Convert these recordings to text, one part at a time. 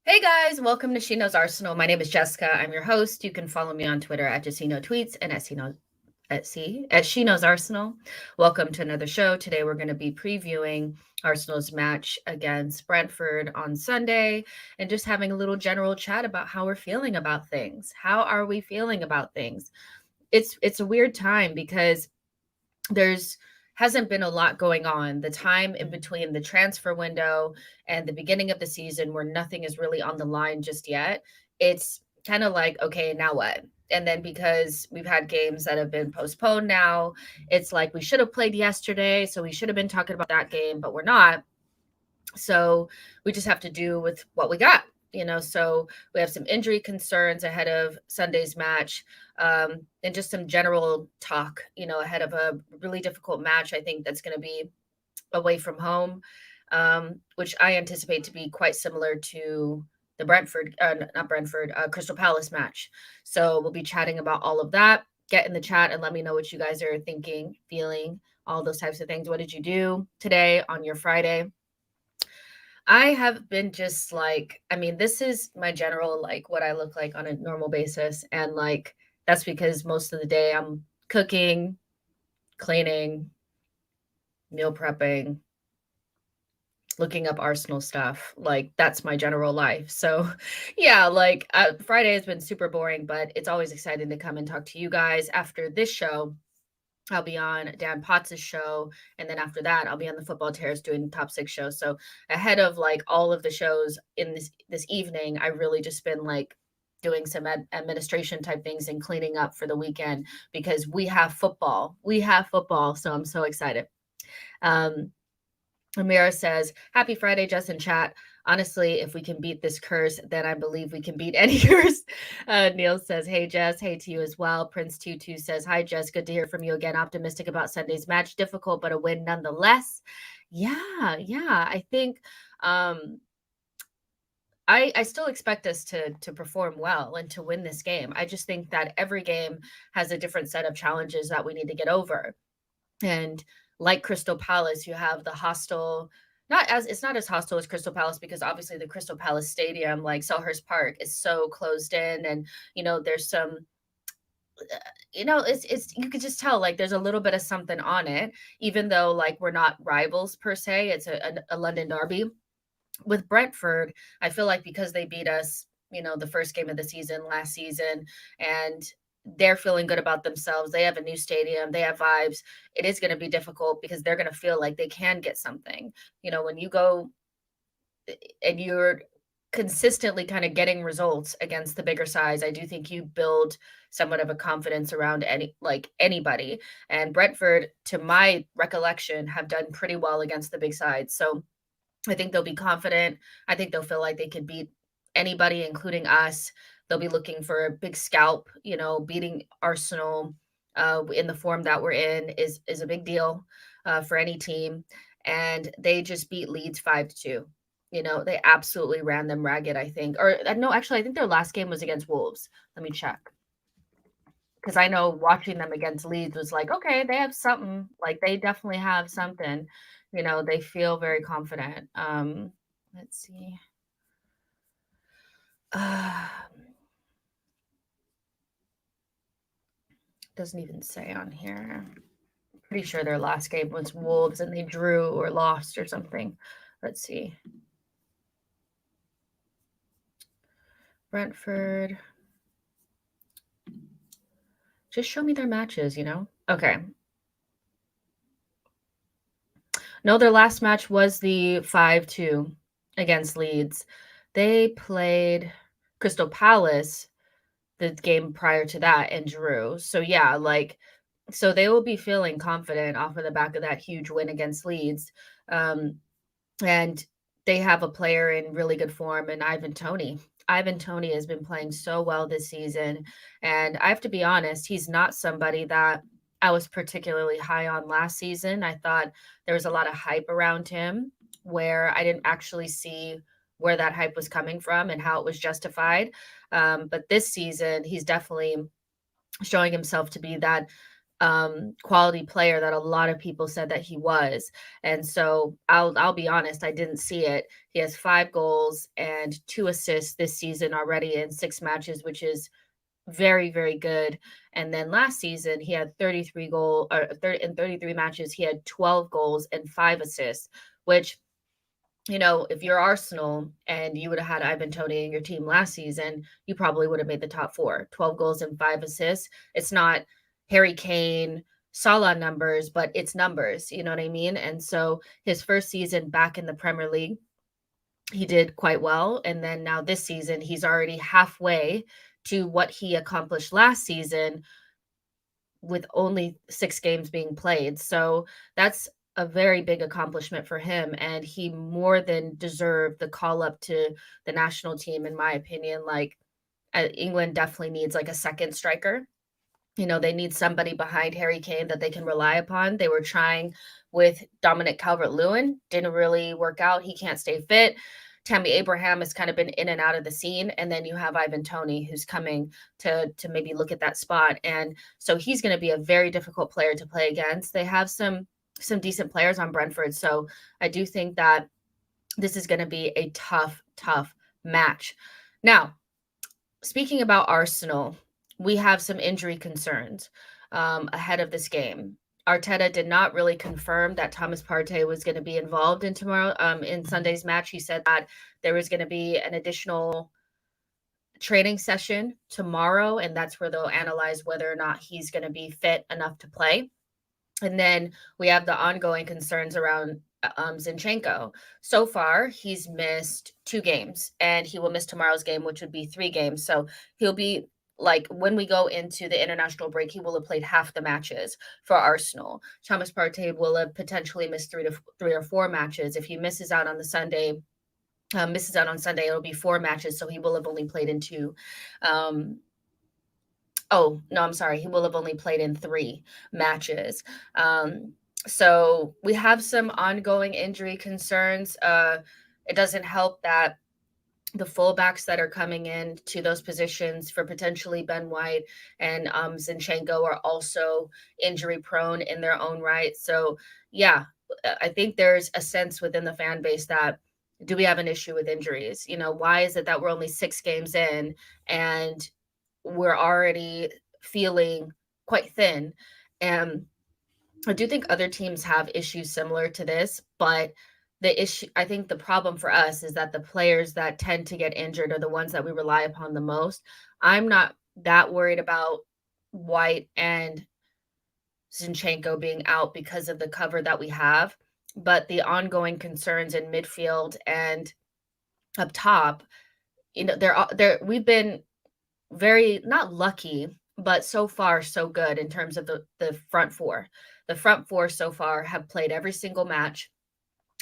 Hey guys, welcome to SheKnowsArsenal. My name is Jessica. I'm your host. You can follow me on Twitter at JessKnowTweets and at SheKnowsArsenal. Welcome to another show. Today we're going to be previewing Arsenal's match against Brentford on Sunday and just having a little general chat about how we're feeling about things. How are we feeling about things? It's a weird time because there's hasn't been a lot going on. The time in between the transfer window and the beginning of the season where nothing is really on the line just yet, it's kind of like, okay, now what? And then because we've had games that have been postponed now, it's like we should have played yesterday, so we should have been talking about that game, but we're not. So we just have to do with what we got. So we have some injury concerns ahead of Sunday's match, and just some general talk, ahead of a really difficult match. I think that's going to be away from home, which I anticipate to be quite similar to the not Brentford, Crystal Palace match. So we'll be chatting about all of that. Get in the chat and let me know what you guys are thinking, feeling, all those types of things. What did you do today on your Friday? I have been just this is my general, what I look like on a normal basis. And that's because most of the day I'm cooking, cleaning, meal prepping, looking up Arsenal stuff. That's my general life. So yeah, Friday has been super boring, but it's always exciting to come and talk to you guys. After this show, I'll be on Dan Potts' show, and then after that, I'll be on the Football Terrace doing the top 6 shows. So ahead of all of the shows in this evening, I really just been doing some administration type things and cleaning up for the weekend because we have football. So I'm so excited. Amira says, "Happy Friday, Jess in chat. Honestly, if we can beat this curse, then I believe we can beat any curse." Neil says, "Hey, Jess. Hey to you as well." Prince Tutu says, "Hi, Jess. Good to hear from you again. Optimistic about Sunday's match. Difficult, but a win nonetheless." Yeah. I think I still expect us to perform well and to win this game. I just think that every game has a different set of challenges that we need to get over. And like Crystal Palace, you have the hostile, it's not as hostile as Crystal Palace because obviously the Crystal Palace Stadium, like Selhurst Park, is so closed in, and there's some, it's you could just tell there's a little bit of something on it, even though we're not rivals per se. It's a London derby. With Brentford, I feel like because they beat us, the first game of the season last season, and they're feeling good about themselves. They have a new stadium. They have vibes. It is going to be difficult because they're going to feel like they can get something. When you go and you're consistently kind of getting results against the bigger size, I do think you build somewhat of a confidence around anybody. And Brentford, to my recollection, have done pretty well against the big sides. So I think they'll be confident. I think they'll feel like they could beat anybody, including us. They'll be looking for a big scalp. Beating Arsenal in the form that we're in is a big deal for any team. And they just beat Leeds 5-2. They absolutely ran them ragged, I think. Or no, actually, I think their last game was against Wolves. Let me check. Because I know watching them against Leeds was like, okay, they have something. They definitely have something. They feel very confident. Let's see. Doesn't even say on here. Pretty sure their last game was Wolves and they drew or lost or something. Let's see. Brentford. Just show me their matches, Okay. No, their last match was the 5-2 against Leeds. They played Crystal Palace the game prior to that and drew. So yeah, so they will be feeling confident off of the back of that huge win against Leeds. And they have a player in really good form in Ivan Toney. Ivan Toney has been playing so well this season. And I have to be honest, he's not somebody that I was particularly high on last season. I thought there was a lot of hype around him where I didn't actually see where that hype was coming from and how it was justified. But this season, he's definitely showing himself to be that quality player that a lot of people said that he was. And so I'll be honest, I didn't see it. He has 5 goals and 2 assists this season already in 6 matches, which is very, very good. And then last season he had 33 goal or in 33 matches, he had 12 goals and 5 assists, which, you know, if you're Arsenal and you would have had Ivan Toney in your team last season, you probably would have made the top 4. 12 goals and 5 assists. It's not Harry Kane, Salah numbers, but it's numbers, you know what I mean? And so his first season back in the Premier League, he did quite well. And then now this season, he's already halfway to what he accomplished last season with only 6 games being played. So that's a very big accomplishment for him. And he more than deserved the call up to the national team, in my opinion. Like, England definitely needs like a second striker. You know, they need somebody behind Harry Kane that they can rely upon. They were trying with Dominic Calvert-Lewin, didn't really work out. He can't stay fit. Tammy Abraham has kind of been in and out of the scene. And then you have Ivan Toney, who's coming to maybe look at that spot. And so he's going to be a very difficult player to play against. They have some decent players on Brentford. So I do think that this is going to be a tough match. Now, speaking about Arsenal, we have some injury concerns ahead of this game. Arteta did not really confirm that Thomas Partey was going to be involved in Sunday's match. He said that there was going to be an additional training session tomorrow, and that's where they'll analyze whether or not he's going to be fit enough to play. And then we have the ongoing concerns around Zinchenko. So far, he's missed 2 games, and he will miss tomorrow's game, which would be 3 games. So he'll be, like, when we go into the international break, he will have played half the matches for Arsenal. Thomas Partey will have potentially missed 3 or 4 matches. If he misses out on Sunday, it'll be 4 matches. So he will have only played in 2. Oh, no, I'm sorry. He will have only played in 3 matches. So we have some ongoing injury concerns. It doesn't help that the fullbacks that are coming in to those positions for potentially Ben White and Zinchenko are also injury prone in their own right. So yeah, I think there's a sense within the fan base that, do we have an issue with injuries? You know, why is it that we're only 6 games in and we're already feeling quite thin? And I do think other teams have issues similar to this, but I think the problem for us is that the players that tend to get injured are the ones that we rely upon the most. I'm not that worried about White and Zinchenko being out because of the cover that we have, but the ongoing concerns in midfield and up top, you know, we've been very not lucky, but so far so good in terms of the front 4. The front 4 so far have played every single match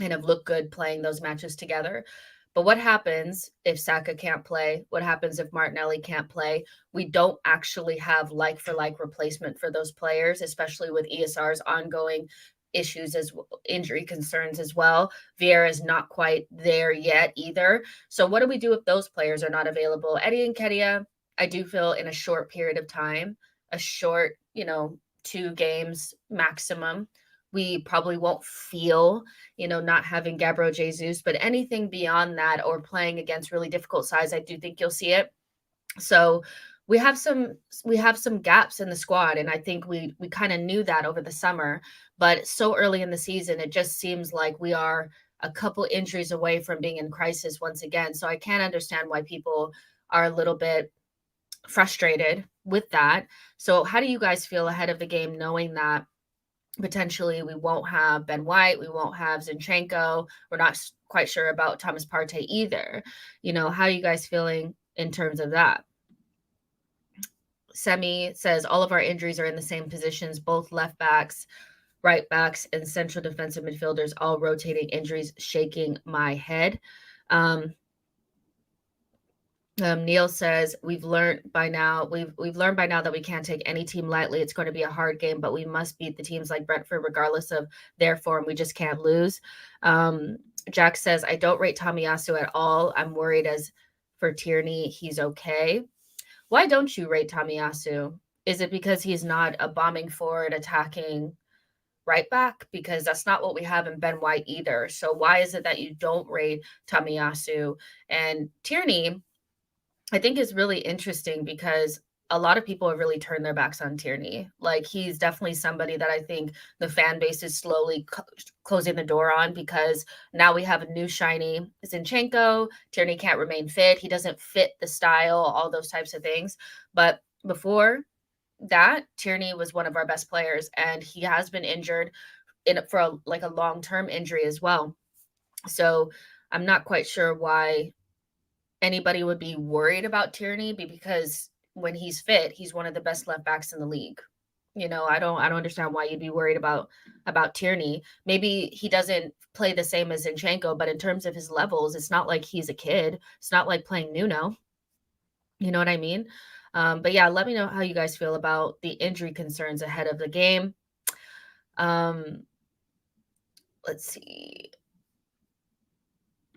and have looked good playing those matches together. But what happens if Saka can't play? What happens if Martinelli can't play? We don't actually have like-for-like replacement for those players, especially with ESR's ongoing issues as injury concerns as well. Vieira is not quite there yet either. So what do we do if those players are not available? Eddie Nketiah, I do feel in a short period of time, a short, 2 games maximum, we probably won't feel, not having Gabriel Jesus, but anything beyond that or playing against really difficult sides, I do think you'll see it. So we have some gaps in the squad, and I think we kind of knew that over the summer, but so early in the season, it just seems like we are a couple injuries away from being in crisis once again. So I can't understand why people are a little bit frustrated with that. So how do you guys feel ahead of the game, knowing that potentially we won't have Ben White, we won't have Zinchenko, we're not quite sure about Thomas Partey either? How are you guys feeling in terms of that? Semi says all of our injuries are in the same positions, both left backs, right backs, and central defensive midfielders, all rotating injuries, shaking my head. Neil says we've learned by now that we can't take any team lightly. It's going to be a hard game, but we must beat the teams like Brentford regardless of their form. We just can't lose. Jack says I don't rate Tomiyasu at all. I'm worried as for Tierney. He's okay. Why don't you rate Tomiyasu? Is it because he's not a bombing forward attacking right back? Because that's not what we have in Ben White either. So why is it that you don't rate Tomiyasu? And Tierney, I think, is really interesting because a lot of people have really turned their backs on Tierney. Like, he's definitely somebody that I think the fan base is slowly closing the door on, because now we have a new shiny Zinchenko. Tierney can't remain fit. He doesn't fit the style, all those types of things. But before that, Tierney was one of our best players, and he has been injured for a long-term injury as well. So I'm not quite sure why anybody would be worried about Tierney, because when he's fit, he's one of the best left backs in the league. I don't understand why you'd be worried about Tierney. Maybe he doesn't play the same as Zinchenko, but in terms of his levels, it's not like he's a kid. It's not like playing Nuno. You know what I mean? But yeah, let me know how you guys feel about the injury concerns ahead of the game. Let's see.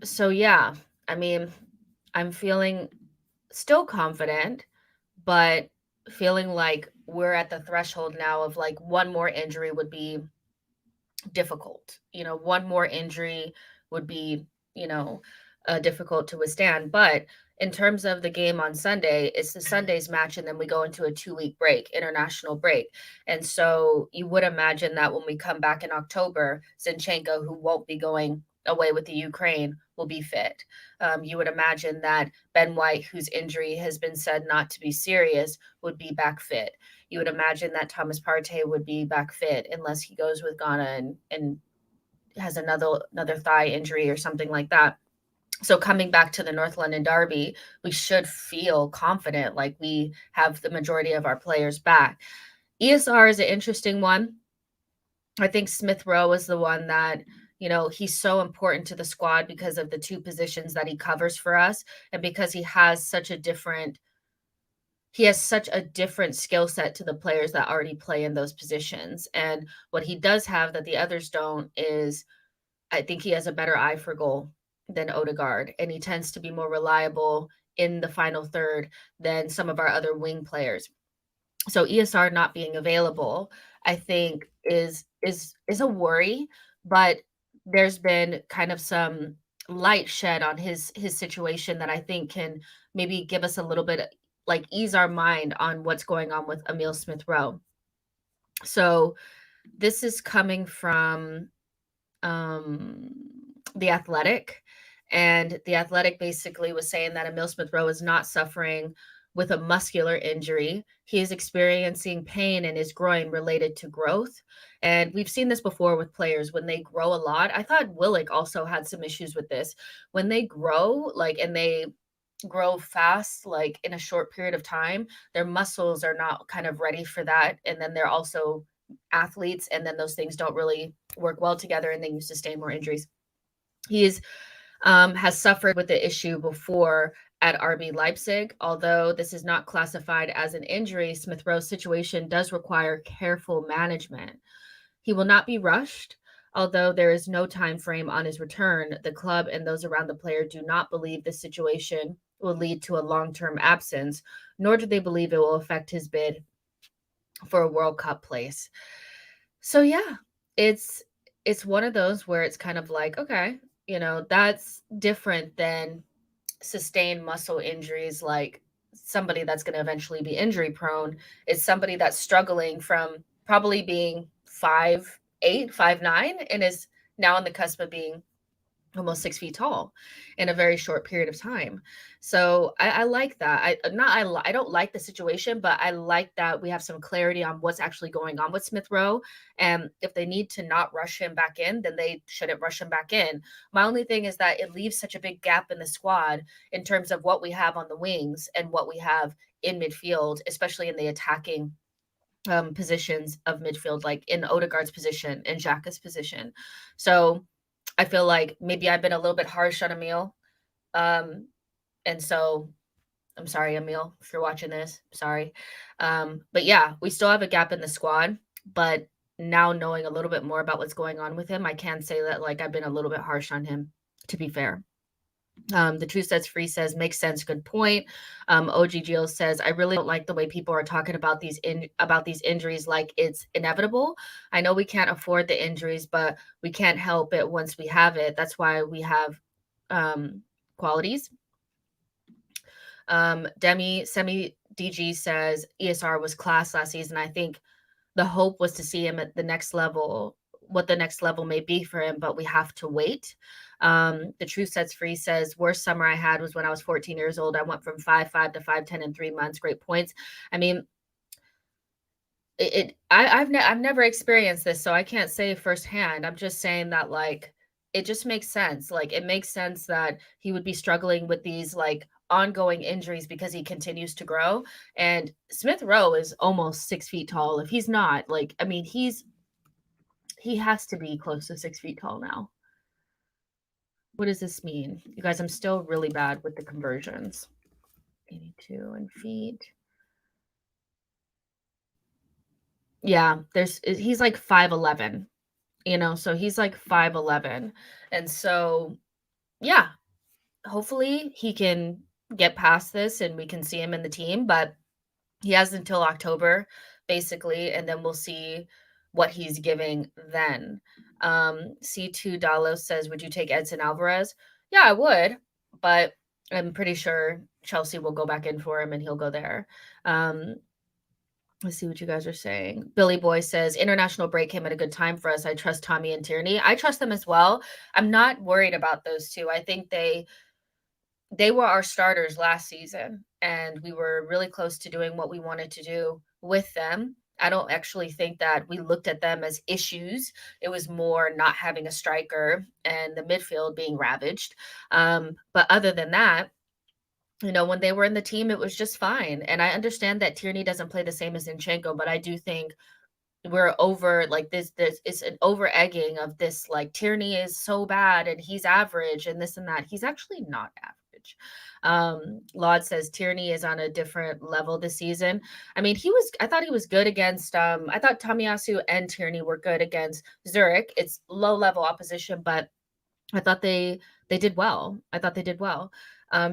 So yeah, I mean, I'm feeling still confident, but feeling like we're at the threshold now of like one more injury would be difficult. One more injury would be, difficult to withstand. But in terms of the game on Sunday, it's the Sunday's match, and then we go into a 2-week break, international break. And so you would imagine that when we come back in October, Zinchenko, who won't be going away with the Ukraine, will be fit. You would imagine that Ben White, whose injury has been said not to be serious, would be back fit. You would imagine that Thomas Partey would be back fit, unless he goes with Ghana and has another thigh injury or something like that. So coming back to the North London derby, we should feel confident, like we have the majority of our players back. ESR is an interesting one. I think Smith Rowe is the one that, he's so important to the squad because of the two positions that he covers for us, and because he has such a different skill set to the players that already play in those positions. And what he does have that the others don't is, I think he has a better eye for goal than Odegaard, and he tends to be more reliable in the final third than some of our other wing players. So ESR not being available, I think, is a worry, but there's been kind of some light shed on his situation that I think can maybe give us a little bit, like, ease our mind on what's going on with Emile Smith Rowe. So this is coming from The Athletic, and The Athletic basically was saying that Emile Smith Rowe is not suffering with a muscular injury. He is experiencing pain in his groin related to growth. And we've seen this before with players when they grow a lot. I thought Willock also had some issues with this. When they grow, and they grow fast, like in a short period of time, their muscles are not kind of ready for that. And then they're also athletes, and then those things don't really work well together, and then you sustain more injuries. He's has suffered with the issue before at RB Leipzig. Although this is not classified as an injury, Smith Rowe's situation does require careful management. He will not be rushed. Although there is no time frame on his return, the club and those around the player do not believe this situation will lead to a long-term absence, nor do they believe it will affect his bid for a World Cup place. So yeah, it's one of those where it's kind of like, okay, that's different than sustained muscle injuries, like somebody that's going to eventually be injury prone. It's somebody that's struggling from probably being 5'8", 5'9", and is now on the cusp of being almost 6 feet tall in a very short period of time. So I like that. I don't like the situation, but I like that we have some clarity on what's actually going on with Smith Rowe. And if they need to not rush him back in, then they shouldn't rush him back in. My only thing is that it leaves such a big gap in the squad in terms of what we have on the wings and what we have in midfield, especially in the attacking positions of midfield, like in Odegaard's position and Xhaka's position. So I feel like maybe I've been a little bit harsh on Emile. And so I'm sorry, Emile, if you're watching this, sorry. But yeah, we still have a gap in the squad, but now knowing a little bit more about what's going on with him, I can say that, like, I've been a little bit harsh on him, to be fair. The Truth Sets Free says, makes sense, good point. OG Jill says, I really don't like the way people are talking about these injuries like it's inevitable. I know we can't afford the injuries, but we can't help it once we have it. That's why we have qualities. Semi DG says, ESR was class last season. I think the hope was to see him at the next level, what the next level may be for him, but we have to wait. The Truth Sets Free says, worst summer I had was when I was 14 years old. I went from 5'5" to 5'10" in 3 months. Great points. I mean, I've never experienced this, so I can't say firsthand. I'm just saying that, like, it just makes sense. Like, it makes sense that he would be struggling with these, like, ongoing injuries because he continues to grow. And Smith Rowe is almost 6 feet tall. If he's not, like, I mean, he has to be close to 6 feet tall now. What does this mean? You guys, I'm still really bad with the conversions. 82 in feet. Yeah, he's like 5'11", so he's like 5'11". And so, yeah, hopefully he can get past this and we can see him in the team, but he has until October, basically, and then we'll see what he's giving then. C2 Dalos says, would you take Edson Alvarez? Yeah, I would, but I'm pretty sure Chelsea will go back in for him and he'll go there. Let's see what you guys are saying. Billy Boy says, international break came at a good time for us. I trust Tommy and Tierney. I trust them as well. I'm not worried about those two. I think they were our starters last season, and we were really close to doing what we wanted to do with them. I don't actually think that we looked at them as issues. It was more not having a striker and the midfield being ravaged. But other than that, when they were in the team, it was just fine. And I understand that Tierney doesn't play the same as Zinchenko, but I do think we're over, like, this it's an over egging of this, like, Tierney is so bad and he's average and this and that. He's actually not average. Laud says Tierney is on a different level this season. I mean, I thought he was good against I thought Tomiyasu and Tierney were good against Zurich. It's low level opposition, but I thought they did well. I thought they did well.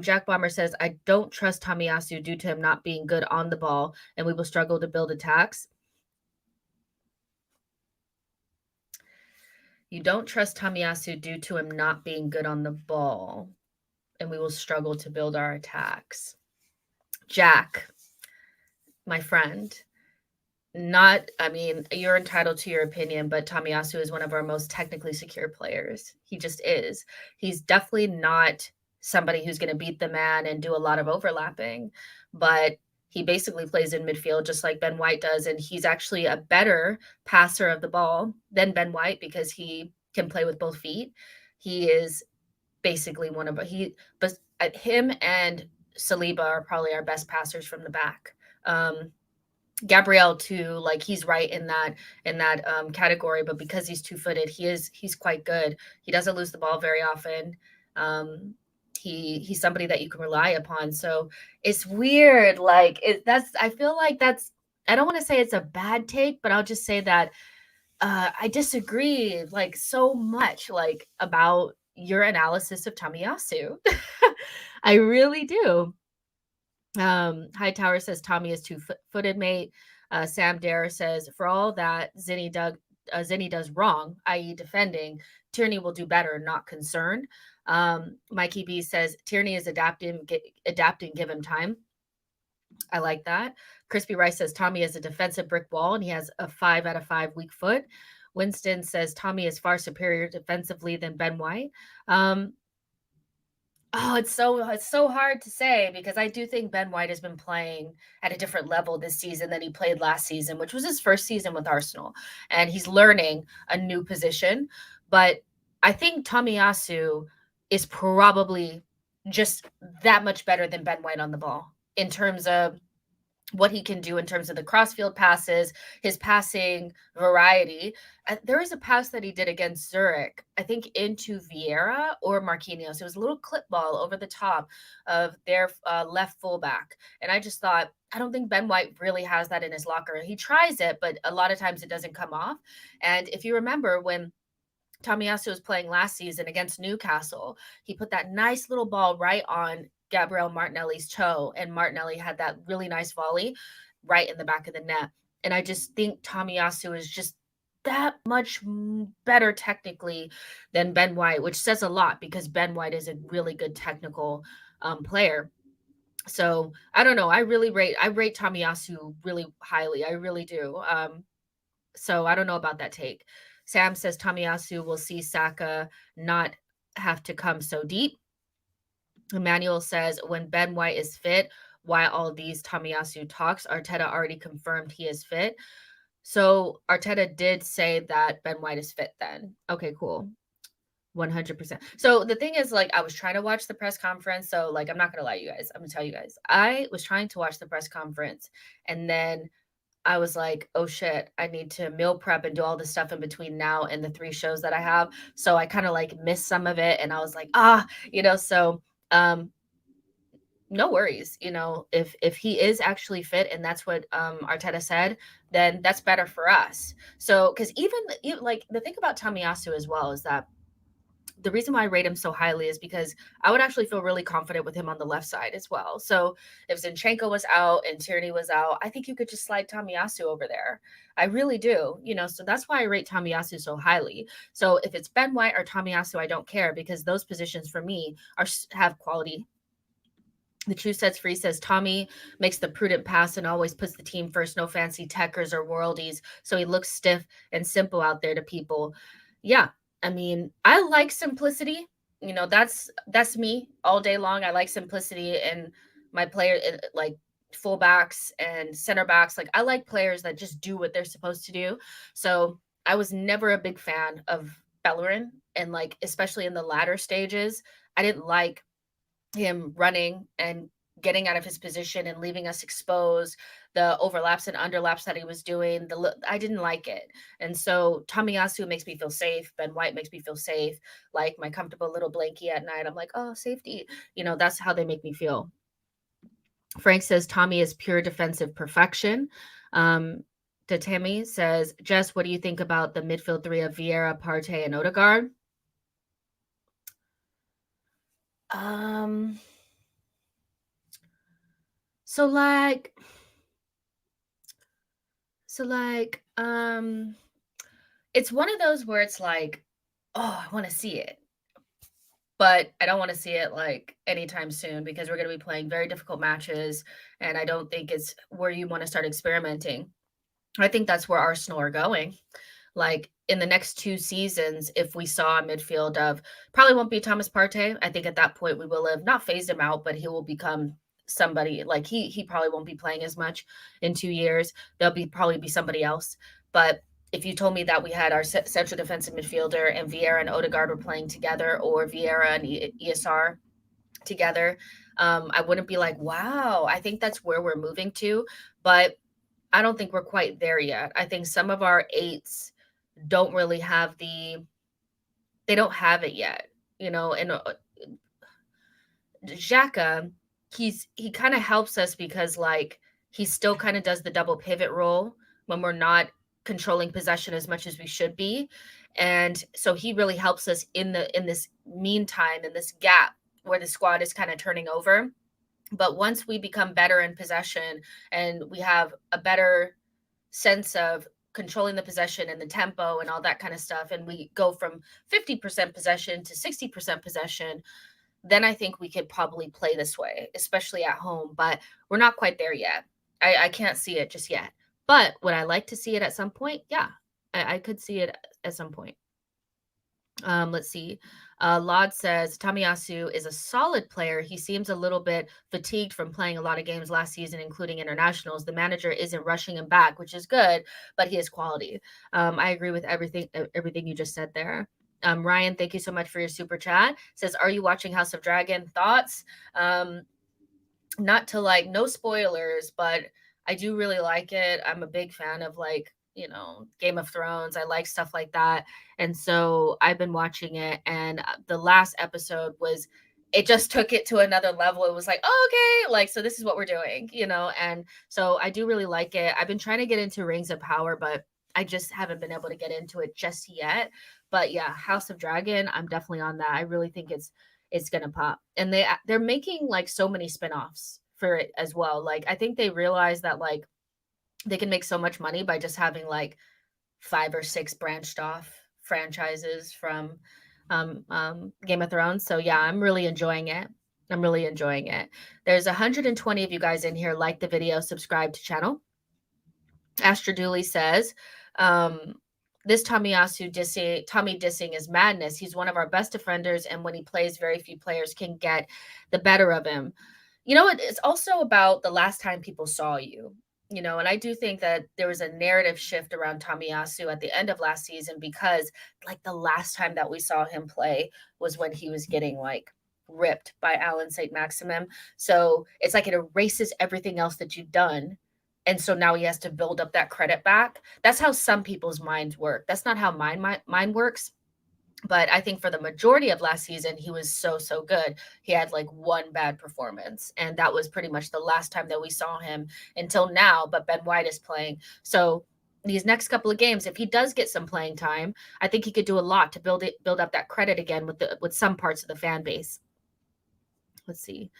Jack Bomber says, I don't trust Tomiyasu due to him not being good on the ball, and we will struggle to build attacks. You don't trust Tomiyasu due to him not being good on the ball, and we will struggle to build our attacks. Jack, my friend, you're entitled to your opinion, but Tomiyasu is one of our most technically secure players. He just is. He's definitely not somebody who's going to beat the man and do a lot of overlapping, but he basically plays in midfield just like Ben White does, and he's actually a better passer of the ball than Ben White because he can play with both feet. He is basically but him and Saliba are probably our best passers from the back. Gabriel too, like, he's right in that category, but because he's 2-footed, he's quite good. He doesn't lose the ball very often. He's somebody that you can rely upon. So it's weird. Like, I feel like I don't want to say it's a bad take, but I'll just say that I disagree, like, so much, like, about your analysis of Tomiyasu. I really do. Hightower says Tommy is 2-footed, mate. Sam Dare says, for all that Zinny does wrong, i.e. defending, Tierney will do better, not concerned. Mikey B says Tierney is adapting, give him time. I like that. Crispy Rice says Tommy is a defensive brick wall and he has a 5 out of 5 weak foot. Winston says Tommy is far superior defensively than Ben White. It's so hard to say because I do think Ben White has been playing at a different level this season than he played last season, which was his first season with Arsenal, and he's learning a new position. But I think Tomiyasu is probably just that much better than Ben White on the ball in terms of what he can do in terms of the crossfield passes, his passing variety. There was a pass that he did against Zurich, I think into Vieira or Marquinhos. It was a little clip ball over the top of their left fullback. And I just thought, I don't think Ben White really has that in his locker. He tries it, but a lot of times it doesn't come off. And if you remember when Tomiyasu was playing last season against Newcastle. He put that nice little ball right on Gabriel Martinelli's toe, and Martinelli had that really nice volley right in the back of the net. And I just think Tomiyasu is just that much better technically than Ben White, which says a lot because Ben White is a really good technical player. So I don't know. I rate Tomiyasu really highly. I really do. So I don't know about that take. Sam says Tomiyasu will see Saka not have to come so deep. Emmanuel says when Ben White is fit, why all these Tomiyasu talks? Arteta already confirmed he is fit. So Arteta did say that Ben White is fit then. Okay, cool. 100%. So the thing is, like, I was trying to watch the press conference. So, like, I'm not going to lie, you guys. I'm going to tell you guys. I was trying to watch the press conference. And then I was like, oh shit, I need to meal prep and do all this stuff in between now and the 3 shows that I have. So I kind of like missed some of it. And I was like, so no worries. If he is actually fit and that's what Arteta said, then that's better for us. So because even like the thing about Tomiyasu as well is that the reason why I rate him so highly is because I would actually feel really confident with him on the left side as well. So if Zinchenko was out and Toney was out, I think you could just slide Tomiyasu over there. I really do, so that's why I rate Tomiyasu so highly. So if it's Ben White or Tomiyasu, I don't care because those positions for me have quality. The True Sets Free says Tommy makes the prudent pass and always puts the team first, no fancy techers or worldies. So he looks stiff and simple out there to people. Yeah, I mean, I like simplicity. That's me all day long. I like simplicity and my player, like fullbacks and center backs. Like I like players that just do what they're supposed to do. So I was never a big fan of Bellerin, and like especially in the latter stages, I didn't like him running and getting out of his position and leaving us exposed, the overlaps and underlaps that he was doing. I didn't like it. And so Tomiyasu makes me feel safe. Ben White makes me feel safe, like my comfortable little blankie at night. I'm like, oh, safety. That's how they make me feel. Frank says Tommy is pure defensive perfection. Tatemi says, Jess, what do you think about the midfield 3 of Vieira, Partey, and Odegaard? So it's one of those where it's like, oh, I want to see it, but I don't want to see it like anytime soon because we're going to be playing very difficult matches, and I don't think it's where you want to start experimenting. I think that's where Arsenal are going. Like in the next 2 seasons, if we saw a midfield of probably won't be Thomas Partey. I think at that point we will have not phased him out, but he will become somebody like he probably won't be playing as much in 2 years. There'll probably be somebody else. But if you told me that we had our central defensive midfielder and Vieira and Odegaard were playing together, or Vieira and ESR together, I wouldn't be like, wow, I think that's where we're moving to. But I don't think we're quite there yet. I think some of our 8s don't really have they don't have it yet, and Xhaka, he kind of helps us because like he still kind of does the double pivot role when we're not controlling possession as much as we should be. And so he really helps us in this meantime, in this gap where the squad is kind of turning over. But once we become better in possession and we have a better sense of controlling the possession and the tempo and all that kind of stuff, and we go from 50% possession to 60% possession, then I think we could probably play this way, especially at home. But we're not quite there yet. I can't see it just yet. But would I like to see it at some point? Yeah, I could see it at some point. Let's see. Laud says Tomiyasu is a solid player. He seems a little bit fatigued from playing a lot of games last season, including internationals. The manager isn't rushing him back, which is good, but he has quality. I agree with everything you just said there. Ryan, thank you so much for your super chat. Says, are you watching House of Dragon? Thoughts? Not to like, no spoilers, but I do really like it. I'm a big fan of like, Game of Thrones. I like stuff like that. And so I've been watching it, and the last episode it just took it to another level. It was like, oh, okay, like, so this is what we're doing, and so I do really like it. I've been trying to get into Rings of Power, but I just haven't been able to get into it just yet. But yeah, House of Dragon, I'm definitely on that. I really think it's gonna pop. And they're making like so many spinoffs for it as well. Like I think they realize that like they can make so much money by just having like 5 or 6 branched off franchises from Game of Thrones. So yeah, I'm really enjoying it. I'm really enjoying it. There's 120 of you guys in here. Like the video, subscribe to channel. Astra Dooley says, this Tommy dissing is madness. He's one of our best defenders, and when he plays, very few players can get the better of him. You know, it's also about the last time people saw you. You know, and I do think that there was a narrative shift around Tomiyasu at the end of last season because, like, the last time that we saw him play was when he was getting like ripped by Alan St. Maximum. So it's like it erases everything else that you've done. And so now he has to build up that credit back. That's how some people's minds work. That's not how mine works. But I think for the majority of last season, he was so good. He had like one bad performance, and that was pretty much the last time that we saw him until now. But Ben White is playing. So these next couple of games, if he does get some playing time, I think he could do a lot to build up that credit again with some parts of the fan base. Let's see.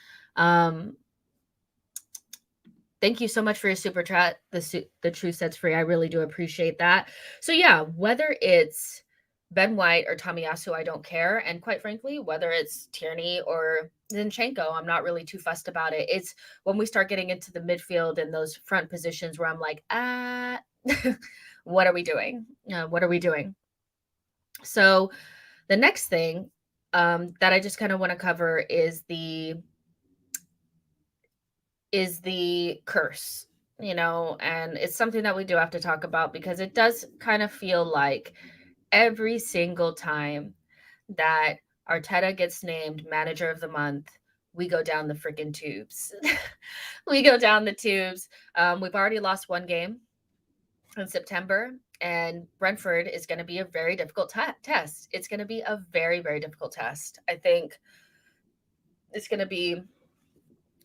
Thank you so much for your super chat. The True Sets Free. I really do appreciate that. So yeah, whether it's Ben White or Tomiyasu, I don't care. And quite frankly, whether it's Tierney or Zinchenko, I'm not really too fussed about it. It's when we start getting into the midfield and those front positions where I'm like, what are we doing? What are we doing? So the next thing that I just kind of want to cover is the curse, you know, and it's something that we do have to talk about because it does kind of feel like every single time that Arteta gets named manager of the month, we go down the freaking tubes. We go down the tubes. We've already lost one game in September, and Brentford is going to be a very difficult test. It's going to be a very, very difficult test. I think it's going to be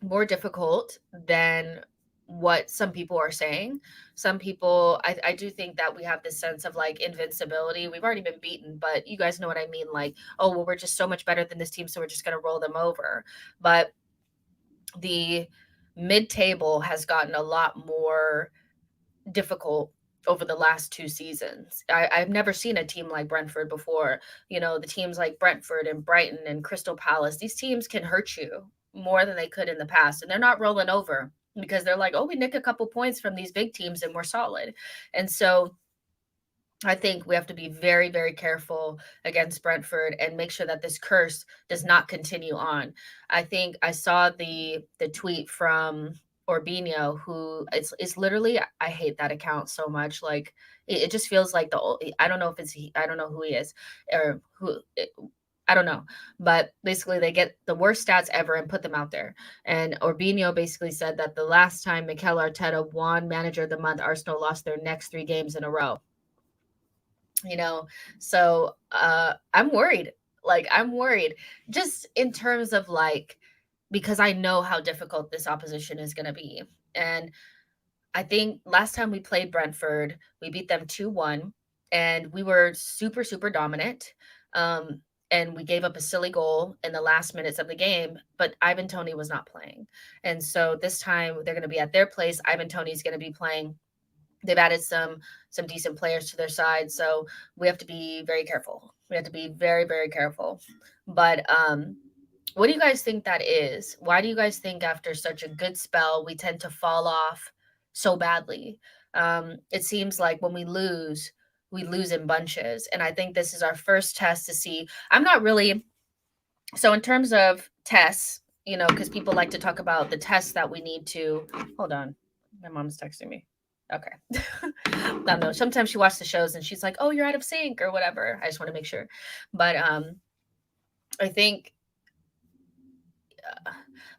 more difficult than what some people are saying. Some people, I do think that we have this sense of like invincibility. We've already been beaten, but you guys know what I mean. Like, oh, well, we're just so much better than this team, so we're just going to roll them over. But the mid-table has gotten a lot more difficult over the last 2 seasons. I've never seen a team like Brentford before. You know, the teams like Brentford and Brighton and Crystal Palace, these teams can hurt you more than they could in the past. And they're not rolling over because they're like, oh, we nick a couple points from these big teams and we're solid. And so I think we have to be very, very careful against Brentford and make sure that this curse does not continue on. I think I saw the tweet from Orbinho, who it's literally, I hate that account so much. Like it just feels like I don't know if it's I don't know who he is or I don't know, but basically they get the worst stats ever and put them out there. And Orbinho basically said that the last time Mikel Arteta won Manager of the Month, Arsenal lost their next 3 games in a row. You know, so I'm worried. Like I'm worried just in terms of like, because I know how difficult this opposition is going to be. And I think last time we played Brentford, we beat them 2-1 and we were super, super dominant. And we gave up a silly goal in the last minutes of the game, but Ivan Toney was not playing. And so this time they're going to be at their place. Ivan Toney's going to be playing. They've added some decent players to their side, so we have to be very careful. We have to be very, very careful. But what do you guys think that is? Why do you guys think after such a good spell we tend to fall off so badly? It seems like when we lose in bunches, and I think this is our first test to see. I'm not really so in terms of tests, you know, because people like to talk about the tests that we need to. Hold on, my mom's texting me. Okay. I don't know. Sometimes she watches the shows and she's like, oh, you're out of sync or whatever. I just want to make sure. But I think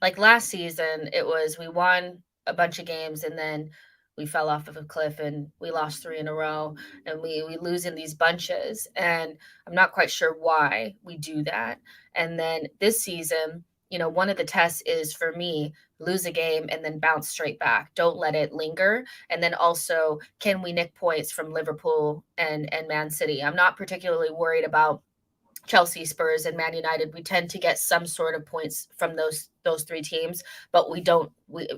like last season, it was we won a bunch of games and then we fell off of a cliff and we lost 3 in a row and we lose in these bunches. And I'm not quite sure why we do that. And then this season, you know, one of the tests is for me lose a game, and then bounce straight back. Don't let it linger. And then also, can we nick points from Liverpool and Man City? I'm not particularly worried about Chelsea, Spurs, and Man United. We tend to get some sort of points from those three teams, but we don't.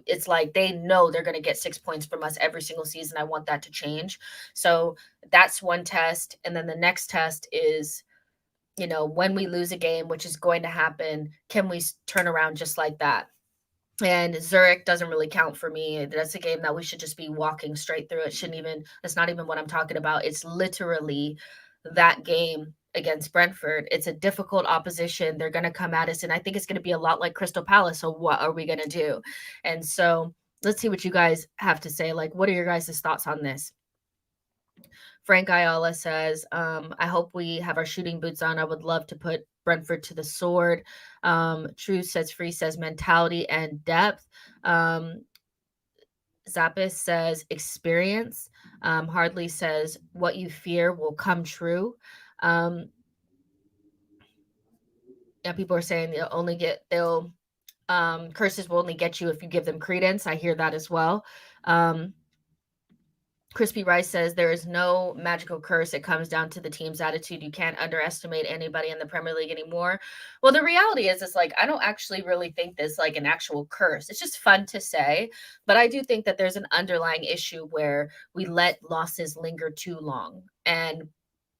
It's like they know they're going to get 6 points from us every single season. I want that to change. So that's one test, and then the next test is, when we lose a game, which is going to happen, can we turn around just like that? And Zurich doesn't really count for me. That's a game that we should just be walking straight through. That's not even what I'm talking about. It's literally that game against Brentford. It's a difficult opposition. They're going to come at us, and I think it's going to be a lot like Crystal Palace. So what are we going to do? And so let's see what you guys have to say. Like, what are your guys' thoughts on this? Frank Ayala says, I hope we have our shooting boots on. I would love to put Brentford to the sword. True says, Free says mentality and depth. Zappis says experience. Hardly says what you fear will come true. Yeah, people are saying curses will only get you if you give them credence. I hear that as well. Crispy Rice says there is no magical curse. It comes down to the team's attitude. You can't underestimate anybody in the Premier League anymore. Well, the reality is, it's like, I don't actually really think this like an actual curse. It's just fun to say, but I do think that there's an underlying issue where we let losses linger too long and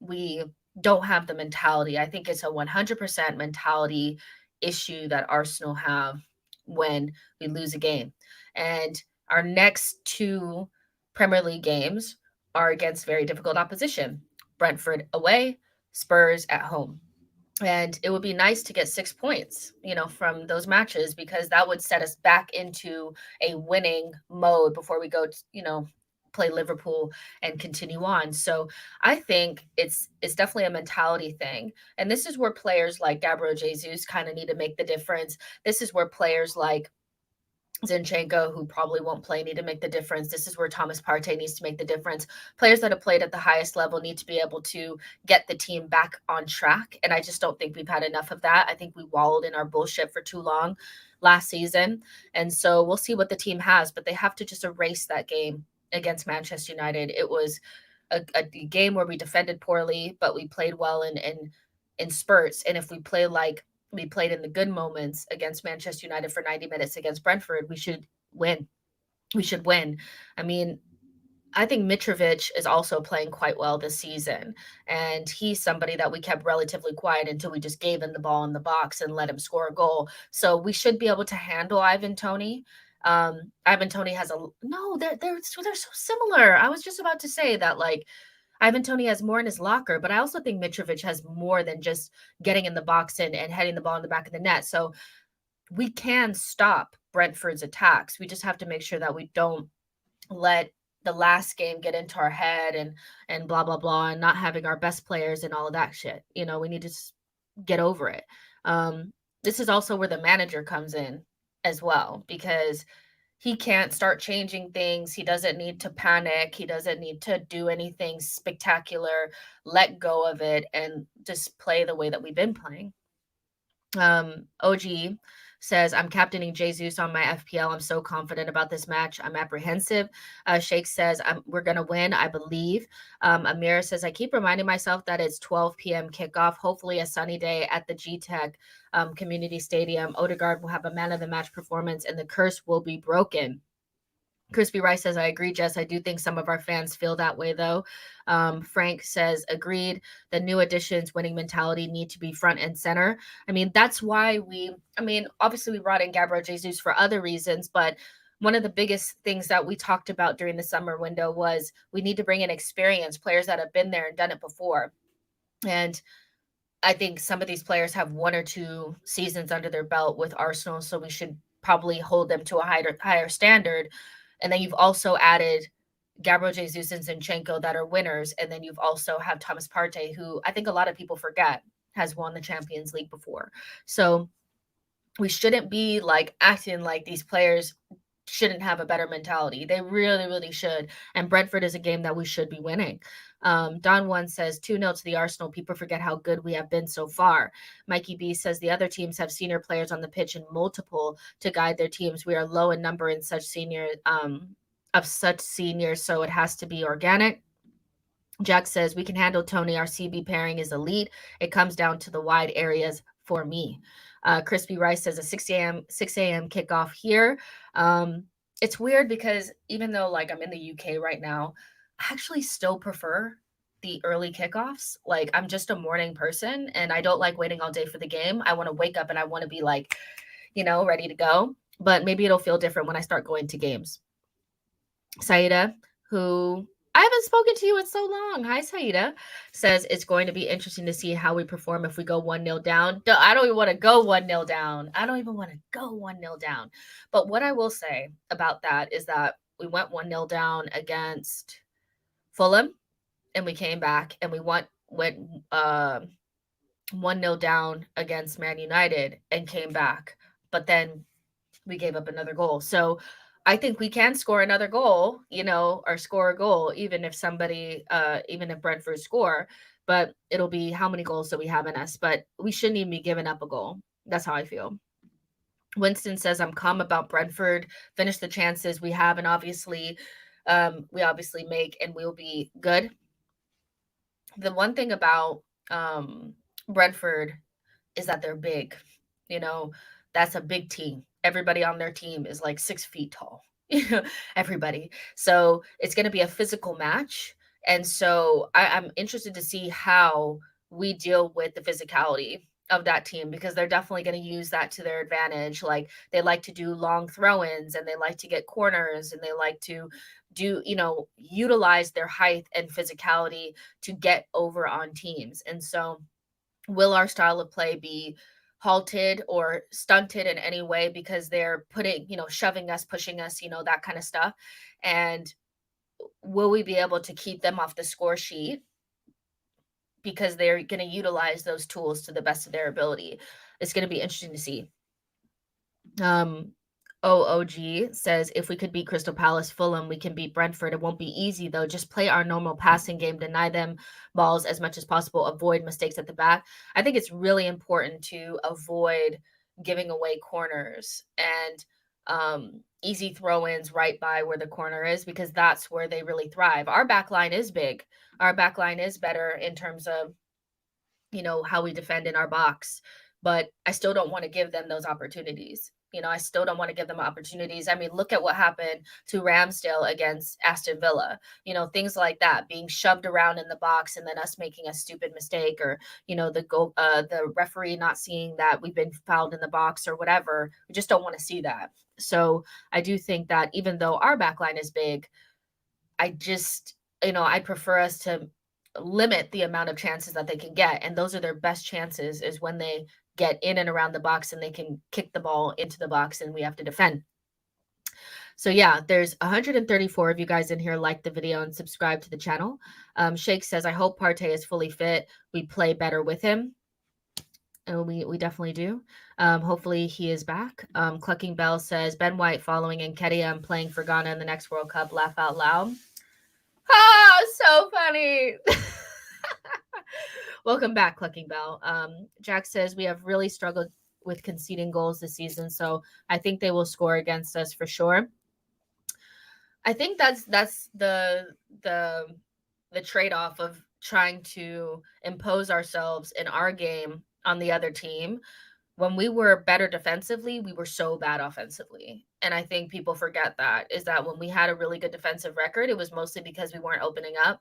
we don't have the mentality. I think it's a 100% mentality issue that Arsenal have when we lose a game. And our next two Premier League games are against very difficult opposition. Brentford away, Spurs at home. And it would be nice to get 6 points, from those matches, because that would set us back into a winning mode before we go to, play Liverpool and continue on. So I think it's definitely a mentality thing. And this is where players like Gabriel Jesus kind of need to make the difference. This is where players like Zinchenko, who probably won't play, need to make the difference. This is where Thomas Partey needs to make the difference. Players that have played at the highest level need to be able to get the team back on track. And I just don't think we've had enough of that. I think we wallowed in our bullshit for too long last season. And so we'll see what the team has, but they have to just erase that game against Manchester United. It was a game where we defended poorly, but we played well in spurts. And if we play like we played in the good moments against Manchester United for 90 minutes against Brentford, we should win. We should win. I mean, I think Mitrovic is also playing quite well this season. And he's somebody that we kept relatively quiet until we just gave him the ball in the box and let him score a goal. So we should be able to handle Ivan Toney. Ivan Toney has they're so similar. I was just about to say that, like, Ivan Toney has more in his locker, but I also think Mitrovic has more than just getting in the box and heading the ball in the back of the net. So we can stop Brentford's attacks. We just have to make sure that we don't let the last game get into our head and blah, blah, blah, and not having our best players and all of that shit. We need to just get over it. This is also where the manager comes in as well, because he can't start changing things. He doesn't need to panic. He doesn't need to do anything spectacular. Let go of it and just play the way that we've been playing. OG says, I'm captaining Jesus on my FPL. I'm so confident about this match. I'm apprehensive. Sheikh says, we're going to win, I believe. Amira says, I keep reminding myself that it's 12 p.m. kickoff. Hopefully a sunny day at the G-Tech Community Stadium. Odegaard will have a man of the match performance and the curse will be broken. Crispy Rice says, I agree, Jess. I do think some of our fans feel that way, though. Frank says, agreed. The new additions, winning mentality need to be front and center. I mean, that's why obviously we brought in Gabriel Jesus for other reasons, but one of the biggest things that we talked about during the summer window was we need to bring in experienced players that have been there and done it before. And I think some of these players have 1 or 2 seasons under their belt with Arsenal, so we should probably hold them to a higher standard. And then you've also added Gabriel Jesus and Zinchenko that are winners. And then you've also have Thomas Partey, who I think a lot of people forget has won the Champions League before. So we shouldn't be like acting like these players shouldn't have a better mentality. They really, really should. And Brentford is a game that we should be winning. Don One says 2-0 to the Arsenal. People forget how good we have been so far. Mikey B says the other teams have senior players on the pitch and multiple to guide their teams. We are low in number in such seniors, so it has to be organic. Jack says we can handle Toney. Our CB pairing is elite. It comes down to the wide areas for me. Crispy Rice says a 6 a.m. kickoff here. It's weird because even though like I'm in the UK right now, I actually still prefer the early kickoffs. Like I'm just a morning person and I don't like waiting all day for the game. I want to wake up and I want to be like, ready to go. But maybe it'll feel different when I start going to games. Saida, who I haven't spoken to you in so long. Hi, Saida. Says it's going to be interesting to see how we perform if we go 1-0 down. I don't even want to go 1-0 down. I don't even want to go 1-0 down. But what I will say about that is that we went 1-0 down against Fulham and we came back and we went 1-0 down against Man United and came back. But then we gave up another goal. So I think we can score another goal, or score a goal, even if Brentford score, but it'll be how many goals do we have in us, but we shouldn't even be giving up a goal. That's how I feel. Winston says, I'm calm about Brentford, finish the chances we have. And obviously, we obviously make, and we'll be good. The one thing about Brentford is that they're big, that's a big team. Everybody on their team is like 6 feet tall, everybody. So it's going to be a physical match. And so I'm interested to see how we deal with the physicality of that team, because they're definitely going to use that to their advantage. Like they like to do long throw-ins and they like to get corners and they like to do, utilize their height and physicality to get over on teams. And so will our style of play be halted or stunted in any way because they're shoving us, pushing us, that kind of stuff? And will we be able to keep them off the score sheet because they're going to utilize those tools to the best of their ability? It's going to be interesting to see. OOG says, if we could beat Crystal Palace, Fulham, we can beat Brentford. It won't be easy, though. Just play our normal passing game, deny them balls as much as possible, avoid mistakes at the back. I think it's really important to avoid giving away corners and easy throw-ins right by where the corner is, because that's where they really thrive. Our back line is big. Our back line is better in terms of, how we defend in our box. But I still don't want to give them those opportunities. I still don't want to give them opportunities. I mean, look at what happened to Ramsdale against Aston Villa, things like that, being shoved around in the box and then us making a stupid mistake, or, the referee not seeing that we've been fouled in the box or whatever. We just don't want to see that. So I do think that even though our backline is big, I just, I prefer us to limit the amount of chances that they can get. And those are their best chances, is when they get in and around the box and they can kick the ball into the box and we have to defend. So yeah, there's 134 of you guys in here. Like the video and subscribe to the channel. Shake says, I hope Partey is fully fit. We play better with him. And we definitely do. Hopefully he is back. Clucking Bell says, Ben White following Nketiah playing for Ghana in the next World Cup. Laugh out loud. Ah, so funny. Welcome back, Clucking Bell. Jack says, we have really struggled with conceding goals this season, so I think they will score against us for sure. I think that's the trade-off of trying to impose ourselves in our game on the other team. When we were better defensively, we were so bad offensively. And I think people forget that, is that when we had a really good defensive record, it was mostly because we weren't opening up.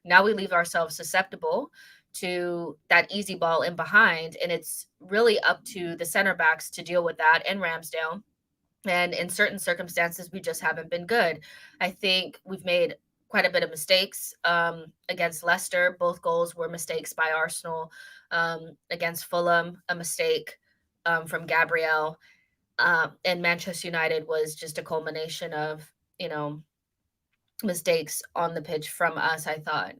Now we leave ourselves susceptible to that easy ball in behind. And it's really up to the center backs to deal with that, and Ramsdale. And in certain circumstances, we just haven't been good. I think we've made quite a bit of mistakes against Leicester. Both goals were mistakes by Arsenal. Against Fulham, a mistake from Gabriel. And Manchester United was just a culmination of, mistakes on the pitch from us. I thought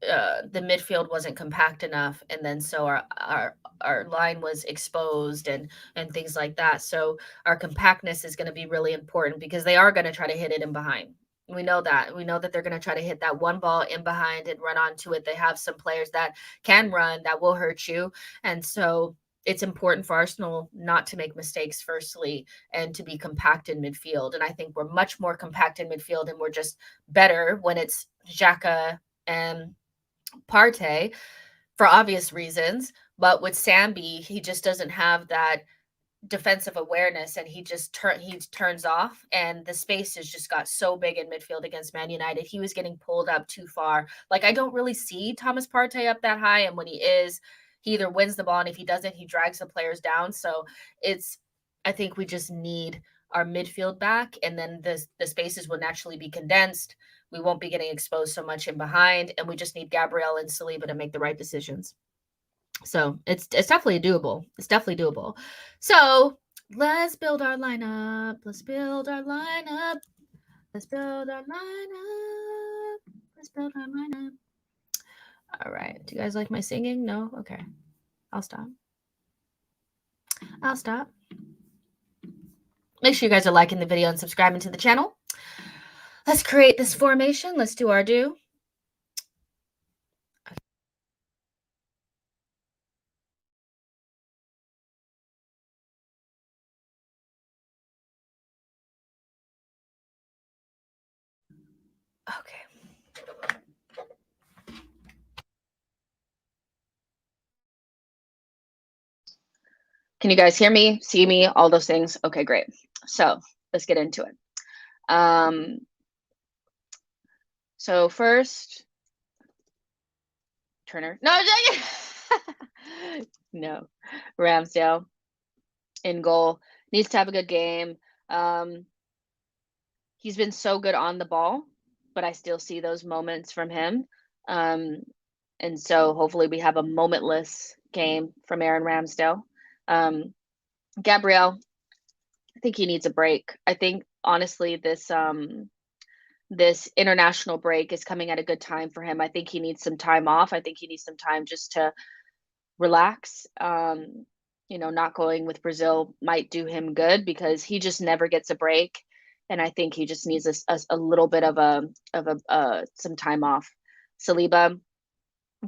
the midfield wasn't compact enough, and then so our line was exposed and things like that. So our compactness is going to be really important because they are going to try to hit it in behind. We know that. We know that they're going to try to hit that one ball in behind and run onto it. They have some players that can run that will hurt you, and so it's important for Arsenal not to make mistakes firstly and to be compact in midfield. And I think we're much more compact in midfield, and we're just better when it's Xhaka and Partey for obvious reasons. But with Sambi, he just doesn't have that defensive awareness, and he turns off, and the space has just got so big in midfield against Man United. He was getting pulled up too far. Like, I don't really see Thomas Partey up that high, and when he is, he either wins the ball, and if he doesn't, he drags the players down. So I think we just need our midfield back, and then the spaces will naturally be condensed. We won't be getting exposed so much in behind, and we just need Gabriel and Saliba to make the right decisions. So it's definitely doable. It's definitely doable. So let's build our lineup. Let's build our lineup. Let's build our lineup. Let's build our lineup. All right. Do you guys like my singing? No? Okay. I'll stop. I'll stop. Make sure you guys are liking the video and subscribing to the channel. Let's create this formation. Let's do our do. Okay. Can you guys hear me, see me, all those things? Okay, great. So let's get into it. So first, Turner. No, no. Ramsdale in goal. Needs to have a good game. He's been so good on the ball, but I still see those moments from him. And so hopefully we have a momentless game from Aaron Ramsdale. Gabriel, I think he needs a break. I think honestly this international break is coming at a good time for him. I think he needs some time off. I think he needs some time just to relax. Not going with Brazil might do him good because he just never gets a break. And I think he just needs a little bit of some time off. Saliba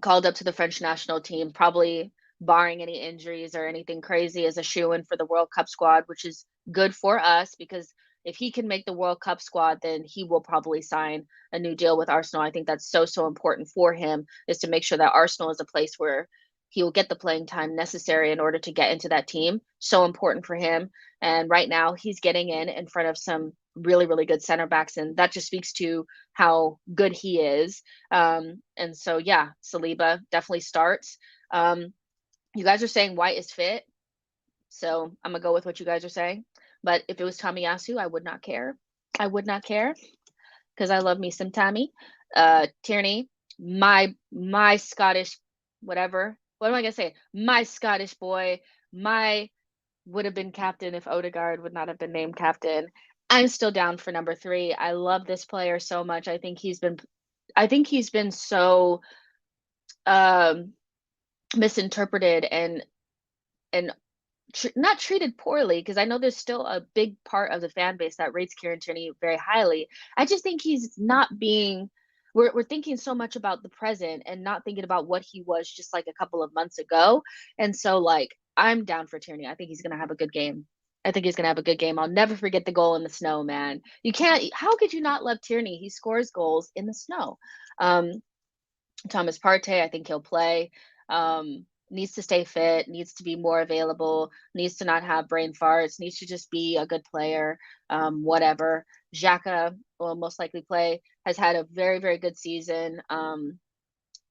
called up to the French national team, probably barring any injuries or anything crazy, as a shoo-in for the World Cup squad, which is good for us because if he can make the World Cup squad, then he will probably sign a new deal with Arsenal. I think that's so important for him, is to make sure that Arsenal is a place where he will get the playing time necessary in order to get into that team. So important for him. And right now he's getting in front of some really, really good center backs. And that just speaks to how good he is. And so, yeah, Saliba definitely starts. You guys are saying White is fit. So I'm going to go with what you guys are saying. But if it was Tomiyasu, I would not care. I would not care because I love me some Tommy. Tierney, my Scottish whatever. What am I going to say? My Scottish boy, would have been captain if Odegaard would not have been named captain. I'm still down for number 3. I love this player so much. I think he's been so misinterpreted and not treated poorly, because I know there's still a big part of the fan base that rates Kieran Tierney very highly. I just think he's not being. We're thinking so much about the present and not thinking about what he was just like a couple of months ago. And so, like, I'm down for Tierney. I think he's gonna have a good game. I'll never forget the goal in the snow, man. You can't. How could you not love Tierney? He scores goals in the snow. Thomas Partey, I think he'll play. Needs to stay fit, needs to be more available, needs to not have brain farts, needs to just be a good player, whatever. Xhaka will most likely play, has had a very, very good season.